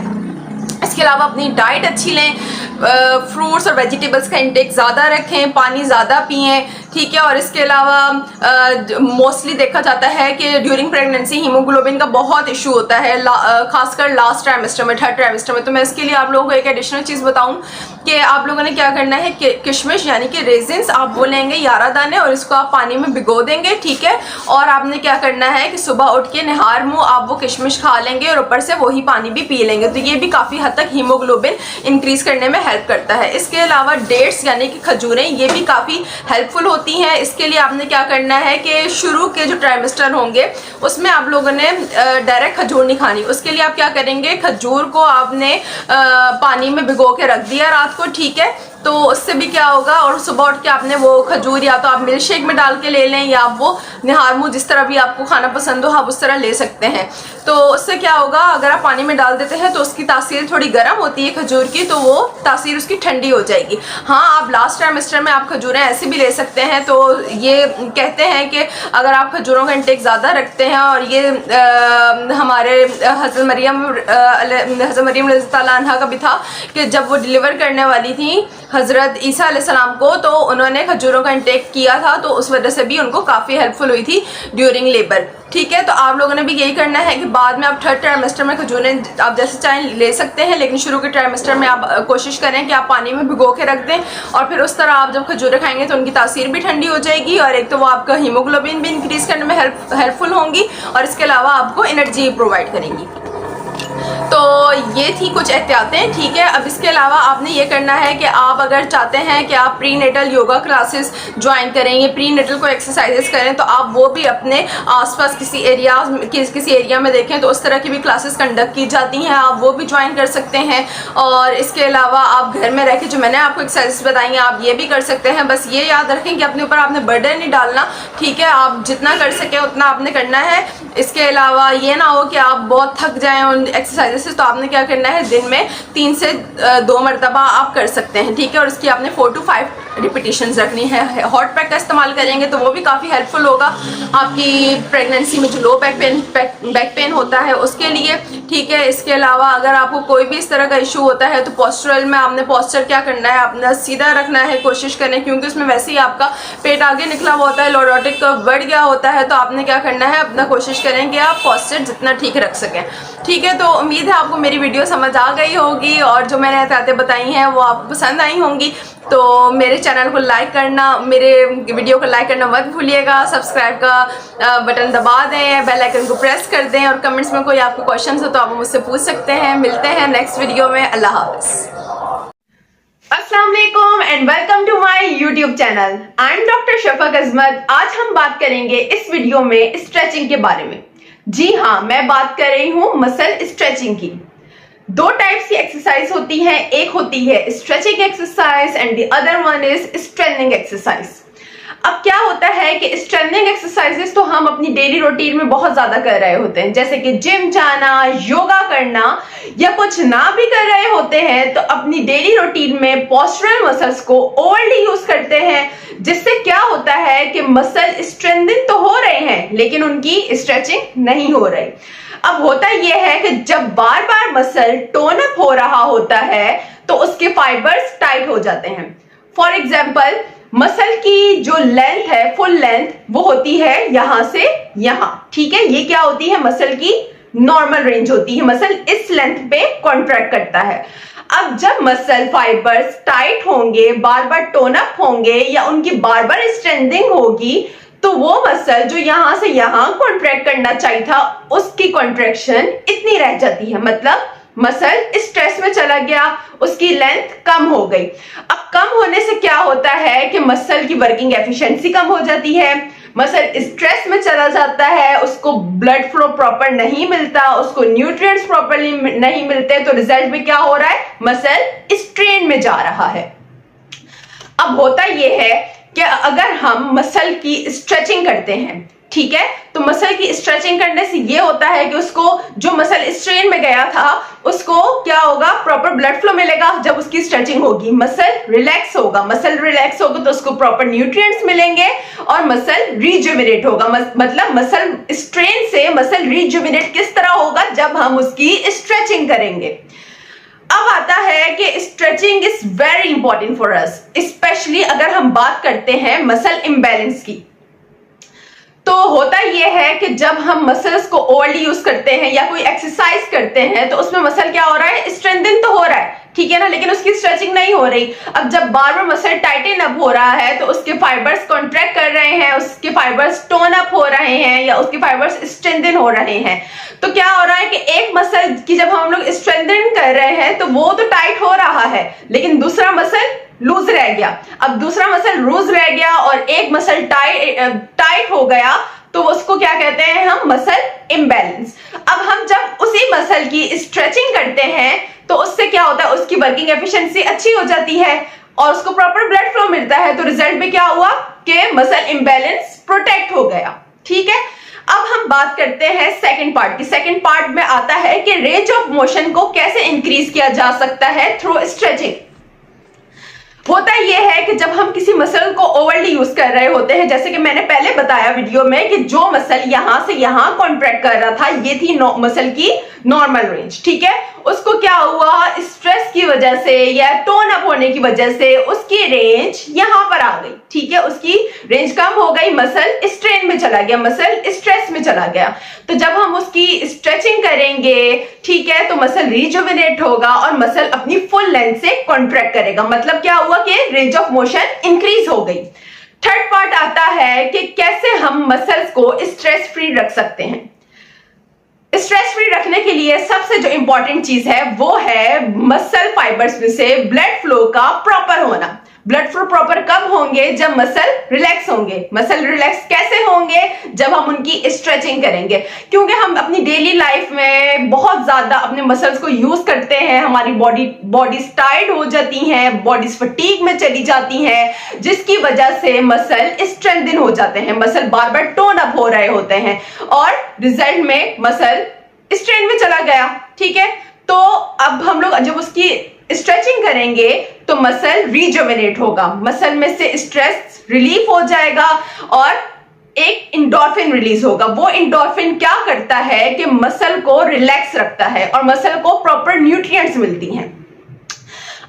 Speaker 1: इसके अलावा अपनी डाइट अच्छी लें, फ्रूट्स और वेजिटेबल्स का इंटेक ज़्यादा रखें, पानी ज़्यादा पिएँ, ठीक है। और इसके अलावा मोस्टली देखा जाता है कि ड्यूरिंग प्रेगनेंसी हीमोग्लोबिन का बहुत इशू होता है, खासकर लास्ट ट्राइमेस्टर में, थर्ड ट्राइमेस्टर में। तो मैं इसके लिए आप लोगों को एक एडिशनल चीज़ बताऊं कि आप लोगों ने क्या करना है कि किशमिश यानी कि रेजिन्स आप वो लेंगे 11 दाने और इसको आप पानी में भिगो देंगे, ठीक है। और आपने क्या करना है कि सुबह उठ के निहार मुँह आप वो किशमिश खा लेंगे और ऊपर से वही पानी भी पी लेंगे। तो ये भी काफ़ी हद तक हीमोग्लोबिन इंक्रीज करने में हेल्प करता है। इसके अलावा डेट्स यानी कि खजूरें, ये भी काफ़ी हेल्पफुल होती हैं। इसके लिए आपने क्या करना है कि शुरू के जो ट्राइमेस्टर होंगे उसमें आप लोगों ने डायरेक्ट खजूर नहीं खानी। उसके लिए आप क्या करेंगे, खजूर को आपने पानी में भिगो के रख दिया रात को, ठीक है। तो उससे भी क्या होगा, और सुबह उठ के आपने वो खजूर या तो आप मिल्क शेक में डाल के ले लें या आप वो निहार मुँह जिस तरह भी आपको खाना पसंद हो आप उस तरह ले सकते हैं। तो उससे क्या होगा, अगर आप पानी में डाल देते हैं तो उसकी तासीर थोड़ी गर्म होती है खजूर की, तो वो तासीर उसकी ठंडी हो जाएगी। हाँ, आप लास्ट ट्राइमेस्टर में आप खजूरें ऐसे भी ले सकते हैं। तो ये कहते हैं कि अगर आप खजूरों का इंटेक ज़्यादा रखते हैं, और ये हमारे हज़रत मरियम रज़ी अल्लाह अन्हा का भी था कि जब वो डिलीवर करने वाली थी हज़रत ईसा अलैहिस्सलाम को, तो उन्होंने खजूरों का इंटेक किया था, तो उस वजह से भी उनको काफ़ी हेल्पफुल हुई थी ड्यूरिंग लेबर, ठीक है। तो आप लोगों ने भी यही करना है कि बाद में आप थर्ड ट्राइमेस्टर में खजूरें आप जैसे चाहें ले सकते हैं, लेकिन शुरू के ट्राइमेस्टर में आप कोशिश करें कि आप पानी में भिगो के रख दें, और फिर उस तरह आप जब खजूरें खाएंगे तो उनकी तासीर भी ठंडी हो जाएगी, और एक तो वो आपका हीमोग्लोबिन भी इंक्रीज़ करने में हेल्पफुल होंगी, और इसके अलावा आपको एनर्जी प्रोवाइड करेंगी। तो ये थी कुछ एहतियातें, ठीक है। अब इसके अलावा आपने ये करना है कि आप अगर चाहते हैं कि आप pre natal yoga classes join करें, ये प्री नेटल को एक्सरसाइजेस करें, तो आप वो भी अपने आसपास किसी एरिया में देखें तो उस तरह की भी क्लासेस कंडक्ट की जाती हैं, आप वो भी ज्वाइन कर सकते हैं। और इसके अलावा आप घर में रह के जो मैंने आपको एक्सरसाइजेस बताई हैं आप ये भी कर सकते हैं। बस ये याद रखें कि अपने ऊपर आपने बर्डन नहीं डालना, ठीक है। आप जितना कर सकें उतना आपने करना है। इसके अलावा ये ना हो कि आप बहुत थक जाएं उन एक्सरसाइजेस से, तो आपने क्या करना है, दिन में 3 से 2 मरतबा आप कर सकते हैं, ठीक है। और इसकी आपने 4 to 5 रिपीटिशंस रखनी है। हॉट पैक का इस्तेमाल करेंगे तो वो भी काफ़ी हेल्पफुल होगा आपकी प्रेगनेंसी में जो लो बैक पेन होता है उसके लिए, ठीक है। इसके अलावा अगर आपको कोई भी इस तरह का इशू होता है तो पोस्चरल में आपने पोस्चर क्या करना है, अपना सीधा रखना है, कोशिश करें, क्योंकि उसमें वैसे ही आपका पेट आगे निकला हुआ होता है, लॉर्डोटिक कर्व बढ़ गया होता है। तो आपने क्या करना है, अपना कोशिश करें कि आप पोस्चर जितना ठीक रख सकें, ठीक है। तो उम्मीद है आपको मेरी वीडियो समझ आ गई होगी, और जो मैंने एहतियातें बताई हैं वो आपको पसंद आई होंगी। तो मेरे चैनल को लाइक करना, मेरे वीडियो को लाइक करना मत भूलिएगा, सब्सक्राइब का बटन दबा दें, बेल आइकन को प्रेस कर दें, और कमेंट्स में कोई आपको क्वेश्चन हो तो आप मुझसे पूछ सकते हैं। मिलते हैं नेक्स्ट वीडियो में। अल्लाह हाफ़िज़। अस्सलाम वालेकुम and welcome to my YouTube channel. I am doctor Shafaq Azmat. आज हम बात करेंगे इस वीडियो में स्ट्रेचिंग के बारे में। जी हाँ, मैं बात कर रही हूँ मसल स्ट्रेचिंग की। 2 टाइप्स की एक्सरसाइज होती हैं, एक होती है stretching exercise and the other one is strengthening exercise. अब क्या होता है कि स्ट्रेंथनिंग एक्सरसाइजेस तो हम अपनी डेली रूटीन में बहुत ज्यादा कर रहे होते हैं, जैसे कि जिम जाना, योगा करना, या कुछ ना भी कर रहे होते हैं तो अपनी डेली रूटीन में पोस्चरल मसल्स को ओवरली यूज करते हैं, जिससे क्या होता है कि मसल स्ट्रेंथन तो हो रहे हैं लेकिन उनकी स्ट्रेचिंग नहीं हो रही। अब होता यह है कि जब बार बार मसल टोन अप हो रहा होता है तो उसके फाइबर्स टाइट हो जाते हैं। फॉर एग्जाम्पल, मसल की जो लेंथ है, फुल लेंथ, वो होती है यहां से यहां, ठीक है। ये क्या होती है, मसल की नॉर्मल रेंज होती है। मसल इस लेंथ पे कॉन्ट्रैक्ट करता है। अब जब मसल फाइबर्स टाइट होंगे, बार बार टोन अप होंगे, या उनकी बार बार स्ट्रेंथनिंग होगी, तो वो मसल जो यहां से यहां कॉन्ट्रैक्ट करना चाहिए था उसकी कॉन्ट्रैक्शन इतनी रह जाती है, मतलब मसल स्ट्रेस में चला गया, उसकी लेंथ कम हो गई। अब कम होने से क्या होता है कि मसल की वर्किंग एफिशिएंसी कम हो जाती है, मसल स्ट्रेस में चला जाता है, उसको ब्लड फ्लो प्रॉपर नहीं मिलता, उसको न्यूट्रिएंट्स प्रॉपरली नहीं मिलते, तो रिजल्ट में क्या हो रहा है, मसल स्ट्रेन में जा रहा है। अब होता यह है कि अगर हम मसल की स्ट्रेचिंग करते हैं, ठीक है, तो मसल की स्ट्रेचिंग करने से ये होता है कि उसको, जो मसल स्ट्रेन में गया था, उसको क्या होगा, प्रॉपर ब्लड फ्लो मिलेगा। जब उसकी स्ट्रेचिंग होगी मसल रिलैक्स होगा, मसल रिलैक्स होगा तो उसको प्रॉपर न्यूट्रिएंट्स मिलेंगे और मसल रिजुविनेट होगा। मतलब मसल स्ट्रेन से मसल रिजुविनेट किस तरह होगा, जब हम उसकी स्ट्रेचिंग करेंगे। अब आता है कि stretching is very important for us, specially अगर हम बात करते हैं मसल इम्बैलेंस की। तो होता यह है कि जब हम मसल्स को ओवरली यूज करते हैं या कोई एक्सरसाइज करते हैं तो उसमें मसल क्या हो रहा है, स्ट्रेंथन तो हो रहा है, ठीक है ना, लेकिन उसकी स्ट्रेचिंग नहीं हो रही। अब जब बार बार मसल टाइटन अप हो रहा है तो उसके फाइबर्स कॉन्ट्रैक्ट कर रहे हैं, उसके फाइबर्स टोन अप हो रहे हैं या उसके फाइबर्स स्ट्रेंथन हो रहे हैं। तो क्या हो रहा है कि एक मसल की जब हम लोग स्ट्रेंथन कर रहे हैं तो वो तो टाइट हो रहा है, लेकिन दूसरा मसल लूज रह गया। अब दूसरा मसल लूज रह गया और एक मसल टाइट हो गया तो उसको क्या कहते हैं हम, मसल इम्बैलेंस। अब हम जब उसी मसल की स्ट्रेचिंग करते हैं तो उससे क्या होता है, उसकी वर्किंग एफिशिएंसी अच्छी हो जाती है और उसको प्रॉपर ब्लड फ्लो मिलता है। तो रिजल्ट में क्या हुआ कि मसल इम्बैलेंस प्रोटेक्ट हो गया, ठीक है। अब हम बात करते हैं सेकंड पार्ट की। सेकंड पार्ट में आता है कि रेंज ऑफ मोशन को कैसे इंक्रीज किया जा सकता है थ्रू स्ट्रेचिंग। होता यह है कि जब हम किसी मसल को ओवरली यूज कर रहे होते हैं, जैसे कि मैंने पहले बताया वीडियो में कि जो मसल यहां से यहां कॉन्ट्रैक्ट कर रहा था, ये थी मसल की नॉर्मल रेंज, ठीक है। उसको क्या हुआ, स्ट्रेस की वजह से या टोन अप होने की वजह से उसकी रेंज यहां पर आ गई, ठीक है, उसकी रेंज कम हो गई, मसल स्ट्रेन में चला गया, मसल स्ट्रेस में चला गया। तो जब हम उसकी स्ट्रेचिंग करेंगे, ठीक है, तो मसल रिजुविनेट होगा और मसल अपनी फुल लेंथ से कॉन्ट्रैक्ट करेगा। मतलब क्या हुआ कि रेंज ऑफ मोशन इंक्रीज हो गई। थर्ड पार्ट आता है कि कैसे हम मसल्स को स्ट्रेस फ्री रख सकते हैं। स्ट्रेस फ्री रखने के लिए सबसे जो इंपॉर्टेंट चीज है वो है मसल फाइबर्स में से ब्लड फ्लो का प्रॉपर होना। ब्लड फ्लो प्रॉपर कब होंगे, जब मसल रिलैक्स होंगे। मसल रिलैक्स कैसे होंगे, जब हम उनकी स्ट्रेचिंग करेंगे, क्योंकि हम अपनी डेली लाइफ में बहुत ज्यादा अपने मसल्स को यूज करते हैं, हमारी बॉडी टायर्ड हो जाती हैं, बॉडी फटीग में चली जाती हैं, जिसकी वजह से मसल स्ट्रेंथन हो जाते हैं, मसल बार बार टोन अप हो रहे होते हैं और रिजल्ट में मसल स्ट्रेन में चला गया, ठीक है। तो अब हम लोग जब उसकी स्ट्रेचिंग करेंगे तो मसल रिजुविनेट होगा, मसल में से स्ट्रेस रिलीफ हो जाएगा और एक इंडोर्फिन रिलीज होगा। वो इंडोर्फिन क्या करता है कि मसल को रिलैक्स रखता है और मसल को प्रॉपर न्यूट्रिएंट्स मिलती हैं।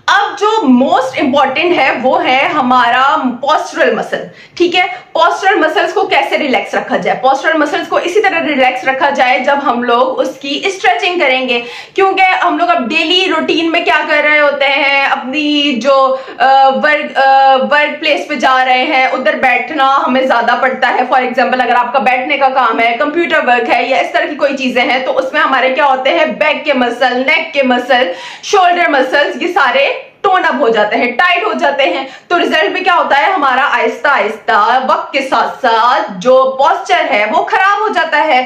Speaker 1: अब जो मोस्ट इंपॉर्टेंट है वो है हमारा पोस्चरल मसल, ठीक है। पोस्चरल मसल्स को कैसे रिलैक्स रखा जाए, पोस्चरल मसल्स को इसी तरह रिलैक्स रखा जाए जब हम लोग उसकी स्ट्रेचिंग करेंगे, क्योंकि हम लोग अब डेली रूटीन में क्या कर रहे होते हैं, अपनी जो वर्क प्लेस पे जा रहे हैं उधर बैठना हमें ज्यादा पड़ता है। फॉर एग्जाम्पल अगर आपका बैठने का काम है, कंप्यूटर वर्क है या इस तरह की कोई चीजें हैं, तो उसमें हमारे क्या होते हैं, बैक के मसल, नेक के मसल, शोल्डर मसल्स, ये सारे टोन अप हो जाते हैं, टाइट हो जाते हैं। तो रिजल्ट में क्या होता है, हमारा आहिस्ता आहिस्ता वक्त के साथ साथ जो पोस्चर है वो खराब हो जाता है।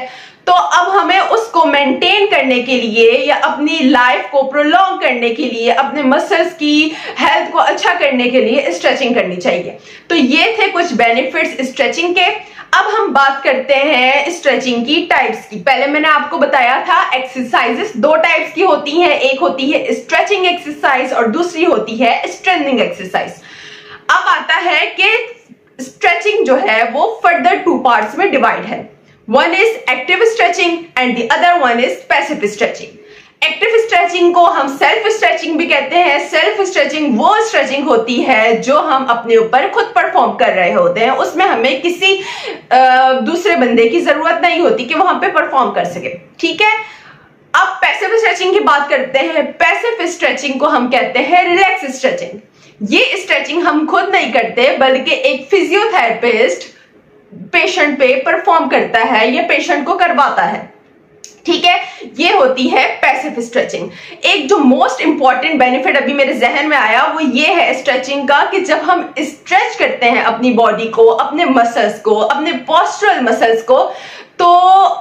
Speaker 1: तो अब हमें उसको मेंटेन करने के लिए या अपनी लाइफ को प्रोलॉन्ग करने के लिए, अपने मसल्स की हेल्थ को अच्छा करने के लिए स्ट्रेचिंग करनी चाहिए। तो ये थे कुछ बेनिफिट्स स्ट्रेचिंग के। अब हम बात करते हैं स्ट्रेचिंग की टाइप्स की। पहले मैंने आपको बताया था एक्सरसाइजेस दो टाइप्स की होती हैं, एक होती है स्ट्रेचिंग एक्सरसाइज और दूसरी होती है स्ट्रेंथनिंग एक्सरसाइज। अब आता है कि स्ट्रेचिंग जो है वो फर्दर टू पार्ट्स में डिवाइड है। One is active stretching and the other one is passive stretching. Active stretching को हम सेल्फ स्ट्रेचिंग भी कहते हैं। सेल्फ स्ट्रेचिंग वो स्ट्रेचिंग होती है जो हम अपने ऊपर खुद परफॉर्म कर रहे होते हैं, उसमें हमें किसी दूसरे बंदे की जरूरत नहीं होती कि वो हम पे परफॉर्म कर सके, ठीक है। अब पैसिव स्ट्रेचिंग की बात करते हैं। पैसिव स्ट्रेचिंग को हम कहते हैं रिलैक्स स्ट्रेचिंग। ये स्ट्रेचिंग हम खुद नहीं करते बल्कि एक फिजियोथेरेपिस्ट पेशेंट पे परफॉर्म करता है, ये पेशेंट को करवाता है, ठीक है। ये होती है पैसिव स्ट्रेचिंग। एक जो मोस्ट इंपॉर्टेंट बेनिफिट अभी मेरे जहन में आया वो ये है स्ट्रेचिंग का कि जब हम स्ट्रेच करते हैं अपनी बॉडी को, अपने मसल्स को, अपने पोस्चरल मसल्स को, तो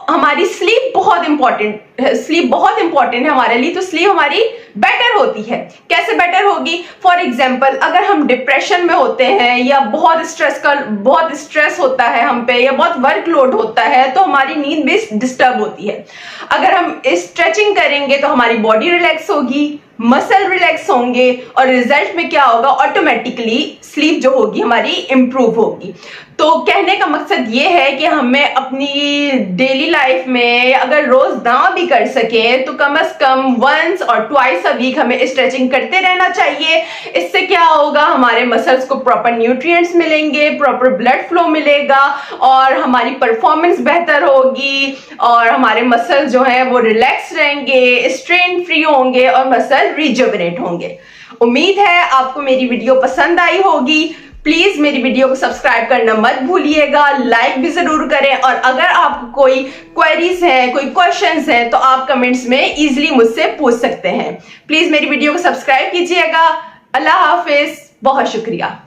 Speaker 1: हमारी स्लीप बहुत इंपॉर्टेंट है हमारे लिए। तो स्लीप हमारी बेटर होती है। कैसे बेटर होगी? फॉर एग्जाम्पल अगर हम डिप्रेशन में होते हैं या बहुत स्ट्रेस होता है हम पे या बहुत वर्कलोड होता है तो हमारी नींद भी डिस्टर्ब होती है। अगर हम स्ट्रेचिंग करेंगे तो हमारी बॉडी रिलैक्स होगी, मसल रिलैक्स होंगे और रिजल्ट में क्या होगा, ऑटोमेटिकली स्लीप जो होगी हमारी इंप्रूव होगी। तो कहने का मकसद ये है कि हमें अपनी डेली लाइफ में अगर रोज ना भी भी कर सकें तो कम से कम वंस और ट्वाइस अ वीक हमें स्ट्रेचिंग करते रहना चाहिए। इससे क्या होगा, हमारे मसल्स को प्रॉपर न्यूट्रिएंट्स मिलेंगे, प्रॉपर ब्लड फ्लो मिलेगा और हमारी परफॉर्मेंस बेहतर होगी और हमारे मसल जो है वो रिलैक्स रहेंगे, स्ट्रेन फ्री होंगे और मसल रिजुविनेट होंगे। उम्मीद है आपको मेरी वीडियो पसंद आई होगी। प्लीज मेरी वीडियो को सब्सक्राइब करना मत भूलिएगा, लाइक भी जरूर करें और अगर आपको कोई क्वेरीज हैं, कोई क्वेश्चंस हैं तो आप कमेंट्स में इजीली मुझसे पूछ सकते हैं। प्लीज मेरी वीडियो को सब्सक्राइब कीजिएगा। अल्लाह हाफिज, बहुत शुक्रिया।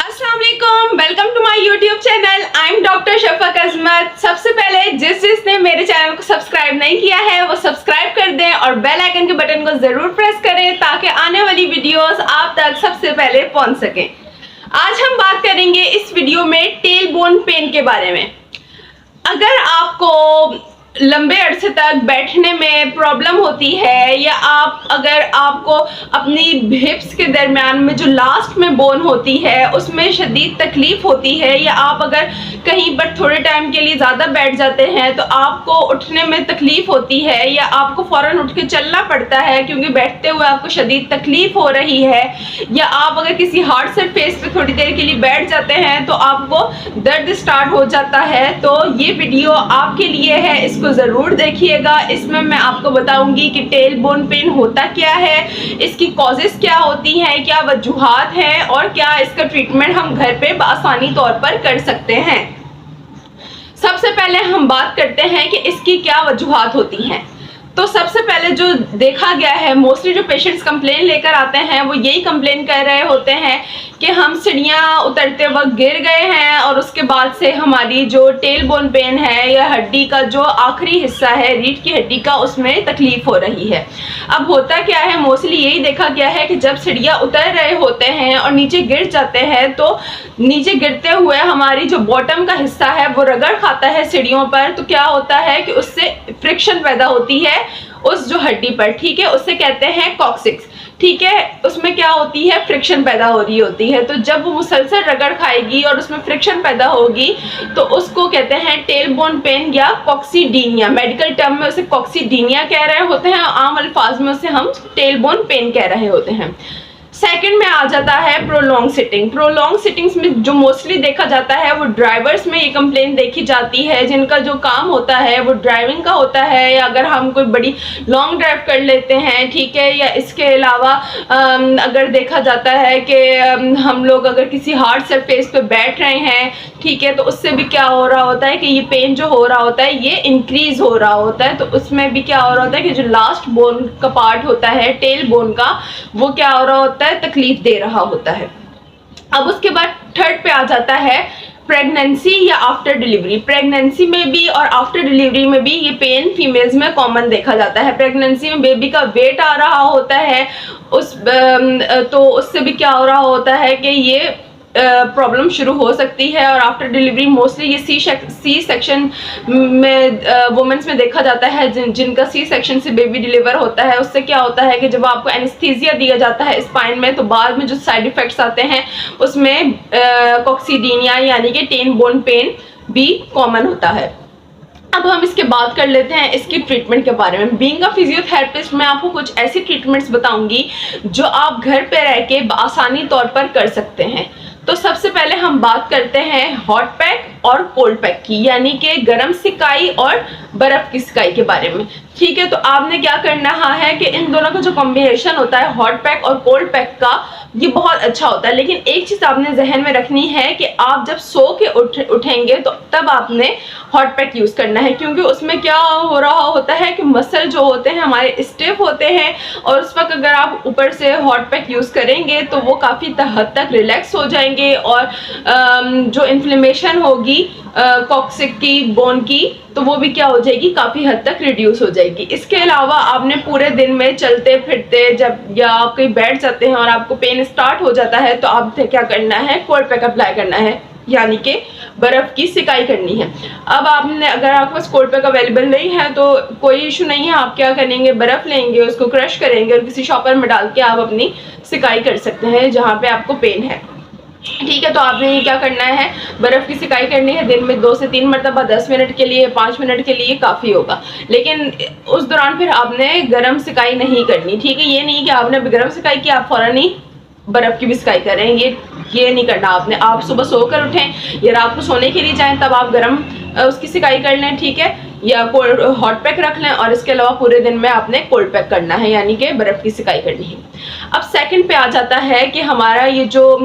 Speaker 1: अस्सलाम वालेकुम, welcome to my YouTube channel. I am doctor Shafaq Azmat. सबसे पहले जिसने मेरे चैनल को सब्सक्राइब नहीं किया है वो सब्सक्राइब कर दें और बेल आइकन के बटन को जरूर प्रेस करें ताकि आने वाली वीडियोस आप तक सबसे पहले पहुंच सकें। आज हम बात करेंगे इस वीडियो में टेल बोन पेन के बारे में। अगर आपको लंबे अरसे तक बैठने में प्रॉब्लम होती है या अगर आपको अपनी हिप्स के दरमियान में जो लास्ट में बोन होती है उसमें शदीद तकलीफ होती है या आप अगर कहीं पर थोड़े टाइम के लिए ज़्यादा बैठ जाते हैं तो आपको उठने में तकलीफ होती है या आपको फ़ौरन उठ के चलना पड़ता है क्योंकि बैठते हुए आपको शदीद तकलीफ हो रही है, या आप अगर किसी हार्ड सरफेस पे थोड़ी देर के लिए बैठ जाते हैं तो आपको दर्द स्टार्ट हो जाता है, तो ये वीडियो आपके लिए है, इसको जरूर देखिएगा। इसमें मैं आपको बताऊंगी कि टेल बोन पेन होता क्या है, इसकी कॉजेस क्या होती हैं, क्या वजूहात हैं और क्या इसका ट्रीटमेंट हम घर पे आसानी तौर पर कर सकते हैं। सबसे पहले हम बात करते हैं कि इसकी क्या वजूहात होती हैं। तो सबसे पहले जो देखा गया है, मोस्टली जो पेशेंट्स कंप्लेन लेकर आते हैं वो यही कंप्लेन कर रहे होते हैं कि हम सीढ़ियाँ उतरते वक्त गिर गए हैं और उसके बाद से हमारी जो टेल बोन पेन है या हड्डी का जो आखिरी हिस्सा है रीढ़ की हड्डी का, उसमें तकलीफ हो रही है। अब होता क्या है, मोस्टली यही देखा गया है कि जब सीढ़ियाँ उतर रहे होते हैं और नीचे गिर जाते हैं तो नीचे गिरते हुए हमारी जो बॉटम का हिस्सा है वो रगड़ खाता है सीढ़ियों पर, तो क्या होता है कि उससे फ्रिक्शन पैदा होती है उस जो हड्डी पर, ठीक है, उससे कहते हैं कॉक्सिक्स, ठीक है। उसमें क्या होती है, फ्रिक्शन पैदा हो रही होती है, तो जब वो मुसलसल रगड़ खाएगी और उसमें फ्रिक्शन पैदा होगी तो उसको कहते हैं टेल बोन पेन या कॉक्सीडीनिया। मेडिकल टर्म में उसे कॉक्सीडीनिया कह रहे होते हैं, आम अल्फाज में उसे हम टेल बोन पेन कह रहे होते हैं। सेकंड में आ जाता है प्रोलॉन्ग सिटिंग। प्रोलॉन्ग सिटिंग्स में जो मोस्टली देखा जाता है वो ड्राइवर्स में ये कंप्लेन देखी जाती है जिनका जो काम होता है वो ड्राइविंग का होता है, या अगर हम कोई बड़ी लॉन्ग ड्राइव कर लेते हैं, ठीक है, या इसके अलावा अगर देखा जाता है कि हम लोग अगर किसी हार्ड सरफेस पे बैठ रहे हैं, ठीक है, तो उससे भी क्या हो रहा होता है कि ये पेन जो हो रहा होता है ये इंक्रीज हो रहा होता है, तो उसमें भी क्या हो रहा होता है कि जो लास्ट बोन का पार्ट होता है टेल बोन का वो क्या हो रहा होता है, तकलीफ दे रहा होता है। अब उसके बाद थर्ड पे आ जाता है प्रेगनेंसी या आफ्टर डिलीवरी। प्रेगनेंसी में भी और आफ्टर डिलीवरी में भी ये पेन फीमेल्स में कॉमन देखा जाता है। प्रेगनेंसी में बेबी का वेट आ रहा होता है तो उससे भी क्या हो रहा होता है कि ये प्रॉब्लम शुरू हो सकती है, और आफ्टर डिलीवरी मोस्टली ये सी सेक्शन में वुमेन्स में देखा जाता है जिनका सी सेक्शन से बेबी डिलीवर होता है। उससे क्या होता है कि जब आपको एनेस्थीसिया दिया जाता है स्पाइन में तो बाद में जो साइड इफ़ेक्ट्स आते हैं उसमें कॉक्सीडीनिया यानी कि टेल बोन पेन भी कॉमन होता है। अब हम इसके बात कर लेते हैं इसकी ट्रीटमेंट के बारे में। बीइंग अ फिजियोथेरेपिस्ट मैं आपको कुछ ऐसी ट्रीटमेंट्स बताऊंगी जो आप घर पे रह के आसानी तौर पर कर सकते हैं। तो सबसे पहले हम बात करते हैं हॉट पैक और कोल्ड पैक की, यानी कि गर्म सिकाई और बर्फ की सिकाई के बारे में, ठीक है। तो आपने क्या करना है कि इन दोनों का जो कॉम्बिनेशन होता है हॉट पैक और कोल्ड पैक का, ये बहुत अच्छा होता है, लेकिन एक चीज़ आपने जहन में रखनी है कि आप जब सो के उठेंगे तो तब आपने हॉट पैक यूज़ करना है, क्योंकि उसमें क्या हो रहा होता है कि मसल जो होते हैं हमारे स्टिफ होते हैं, और उस वक्त अगर आप ऊपर से हॉट पैक यूज़ करेंगे तो वो काफ़ी हद तक रिलैक्स हो जाएंगे और जो इन्फ्लेमेशन होगी कॉक्सिक की बोन की तो वो भी क्या हो जाएगी, काफ़ी हद तक रिड्यूस हो जाएगी। इसके अलावा आपने पूरे दिन में चलते फिरते जब या आप कहीं बैठ जाते हैं और आपको पेन स्टार्ट हो जाता है तो आपने क्या करना है, कोल्ड पैक अप्लाई करना है, यानी कि बर्फ़ की सिकाई करनी है। अब आपने अगर आपके पास कोल्ड पैक अवेलेबल नहीं है तो कोई इशू नहीं है, आप क्या करेंगे, बर्फ़ लेंगे, उसको क्रश करेंगे और किसी शॉपर में डाल के आप अपनी सिकाई कर सकते हैं जहाँ पे आपको पेन है। ठीक है। तो आपने ये क्या करना है, बर्फ़ की सिकाई करनी है दिन में 2 से 3 मरतबा, 10 मिनट के लिए, 5 मिनट के लिए काफ़ी होगा। लेकिन उस दौरान फिर आपने गर्म सिकाई नहीं करनी, ठीक है। ये नहीं कि आपने गर्म सिकाई की आप फ़ौरन ही बर्फ़ की भी सिकाई करें, ये नहीं करना आपने। आप सुबह सोकर उठें या रात को सोने के लिए जाएं तब आप गर्म उसकी सिकाई कर लें, ठीक है, या कोल्ड हॉट पैक रख लें। और इसके अलावा पूरे दिन में आपने कोल्ड पैक करना है, यानी कि बर्फ़ की सिकाई करनी है। अब सेकंड पे आ जाता है कि हमारा ये जो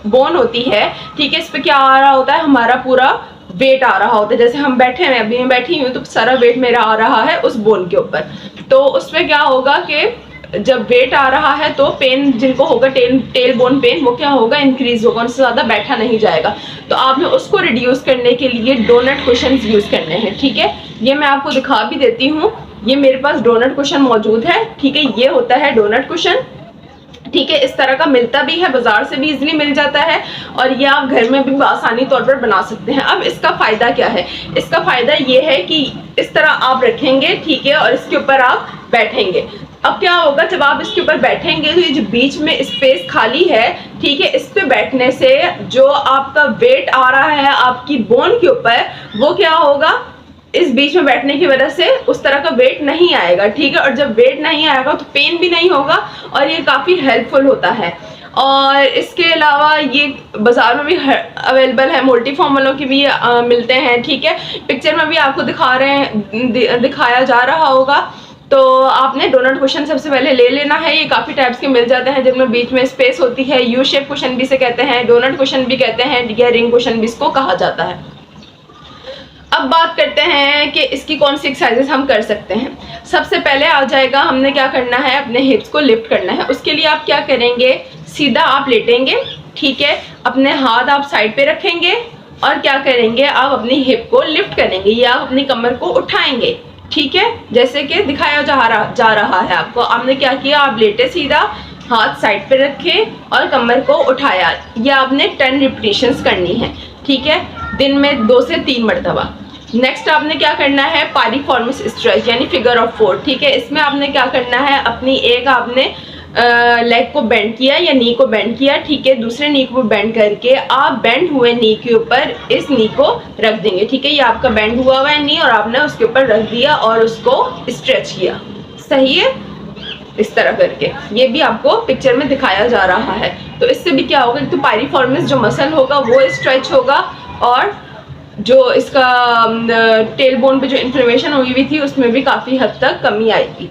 Speaker 1: बोन होती है, ठीक है, इस पे क्या आ रहा होता है, हमारा पूरा वेट आ रहा होता है। जैसे हम बैठे हैं, अभी मैं बैठी हूँ तो सारा वेट मेरा आ रहा है उस बोन के ऊपर। तो उसमें क्या होगा कि जब वेट आ रहा है तो पेन जिनको होगा, टेल बोन पेन, वो क्या होगा, इंक्रीज होगा, उनसे ज़्यादा बैठा नहीं जाएगा। तो आपने उसको रिड्यूस करने के लिए डोनट कुशन्स यूज़ करने हैं, ठीक है। ये मैं आपको दिखा भी देती हूँ, ये मेरे पास डोनट कुशन मौजूद है, ठीक है। ये होता है डोनट कुशन, ठीक है। इस तरह का मिलता भी है, बाजार से भी इजीली मिल जाता है, और ये आप घर में भी आसानी तौर पर बना सकते हैं। अब इसका फ़ायदा क्या है, इसका फ़ायदा ये है कि इस तरह आप रखेंगे, ठीक है, और इसके ऊपर आप बैठेंगे। अब क्या होगा, जब आप इसके ऊपर बैठेंगे तो ये जो बीच में स्पेस खाली है, ठीक है, इस पे बैठने से जो आपका वेट आ रहा है आपकी बोन के ऊपर, वो क्या होगा, इस बीच में बैठने की वजह से उस तरह का वेट नहीं आएगा, ठीक है। और जब वेट नहीं आएगा तो पेन भी नहीं होगा, और ये काफ़ी हेल्पफुल होता है। और इसके अलावा ये बाज़ार में भी अवेलेबल है, मल्टीफॉर्म वालों की भी मिलते हैं, ठीक है। पिक्चर में भी आपको दिखाया जा रहा होगा। तो आपने डोनट कुशन सबसे पहले ले लेना है। ये काफ़ी टाइप्स के मिल जाते हैं जिनमें बीच में स्पेस होती है। यू शेप कुशन भी से कहते हैं, डोनट कुशन भी कहते हैं, या रिंग कुशन भी इसको कहा जाता है। अब बात करते हैं कि इसकी कौन सी एक्सरसाइजेस हम कर सकते हैं। सबसे पहले आ जाएगा, हमने क्या करना है, अपने हिप्स को लिफ्ट करना है। उसके लिए आप क्या करेंगे, सीधा आप लेटेंगे, ठीक है, अपने हाथ आप साइड पे रखेंगे, और क्या करेंगे, आप अपनी हिप को लिफ्ट करेंगे या आप अपनी कमर को उठाएंगे, ठीक है, जैसे कि दिखाया जा रहा है आपको। आपने क्या किया, आप लेटे सीधा, हाथ साइड पे रखे और कमर को उठाया। यह आपने 10 रिपीटिशंस करनी है, ठीक है, दिन में 2 से 3 मरतबा। नेक्स्ट आपने क्या करना है, पायरिफॉर्मिस स्ट्रेच यानी फिगर ऑफ 4, ठीक है। इसमें आपने क्या करना है, अपनी एक आपने लेग को बेंड किया या नी को बेंड किया, ठीक है, दूसरे नी को बेंड करके आप बेंड हुए नी के ऊपर इस नी को रख देंगे, ठीक है। ये आपका बेंड हुआ है नी, और आपने उसके ऊपर रख दिया और उसको स्ट्रेच किया, सही है, इस तरह करके। ये भी आपको पिक्चर में दिखाया जा रहा है। तो इससे भी क्या होगा, तो पायरिफॉर्मिस जो मसल होगा वो स्ट्रेच होगा, और जो इसका टेल बोन पे जो इन्फ्लेमेशन हुई हुई थी उसमें भी काफ़ी हद तक कमी आएगी,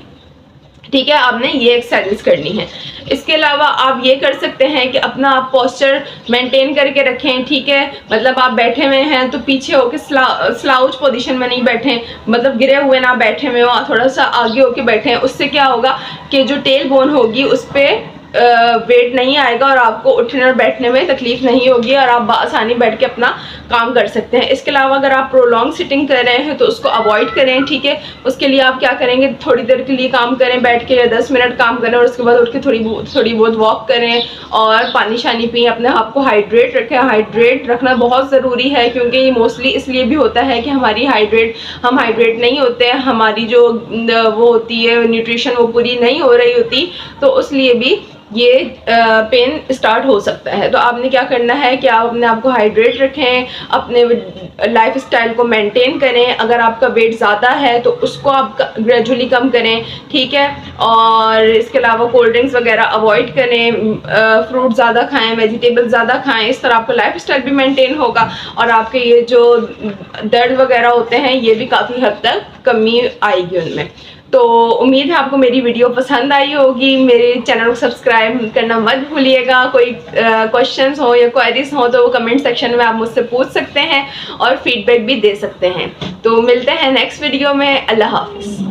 Speaker 1: ठीक है। आपने ये एक्सरसाइज करनी है। इसके अलावा आप ये कर सकते हैं कि अपना आप पोस्चर मेंटेन करके रखें, ठीक है। मतलब आप बैठे हुए हैं तो पीछे होके स्लाउच पोजीशन में नहीं बैठें, मतलब गिरे हुए ना बैठे हुए हो, थोड़ा सा आगे होके बैठे हैं। उससे क्या होगा कि जो टेल बोन होगी उस पर वेट नहीं आएगा, और आपको उठने और बैठने में तकलीफ नहीं होगी, और आप आसानी बैठ के अपना काम कर सकते हैं। इसके अलावा अगर आप प्रोलॉन्ग सिटिंग कर रहे हैं तो उसको अवॉइड करें, ठीक है। उसके लिए आप क्या करेंगे, थोड़ी देर के लिए काम करें बैठ के, या 10 मिनट काम करें, और उसके बाद उठ के थोड़ी बहुत वॉक करें, और पानी शानी पिए, अपने आप को हाइड्रेट रखें। हाइड्रेट रखना बहुत ज़रूरी है, क्योंकि ये मोस्टली इसलिए भी होता है कि हम हाइड्रेट नहीं होते हैं, हमारी जो वो होती है न्यूट्रिशन वो पूरी नहीं हो रही होती, तो उसलिए भी ये पेन स्टार्ट हो सकता है। तो आपने क्या करना है कि आप अपने आप को हाइड्रेट रखें, अपने लाइफ स्टाइल को मेंटेन करें। अगर आपका वेट ज़्यादा है तो उसको आप ग्रेजुअली कम करें, ठीक है। और इसके अलावा कोल्ड ड्रिंक्स वगैरह अवॉइड करें, फ्रूट ज़्यादा खाएं, वेजिटेबल ज़्यादा खाएं। इस तरह आपका लाइफ स्टाइल भी मेंटेन होगा, और आपके ये जो दर्द वगैरह होते हैं ये भी काफ़ी हद तक कमी आएगी उनमें। तो उम्मीद है आपको मेरी वीडियो पसंद आई होगी। मेरे चैनल को सब्सक्राइब करना मत भूलिएगा। कोई क्वेश्चंस हो या क्वेरीज हो तो वो कमेंट सेक्शन में आप मुझसे पूछ सकते हैं, और फीडबैक भी दे सकते हैं। तो मिलते हैं नेक्स्ट वीडियो में। अल्लाह हाफिज़।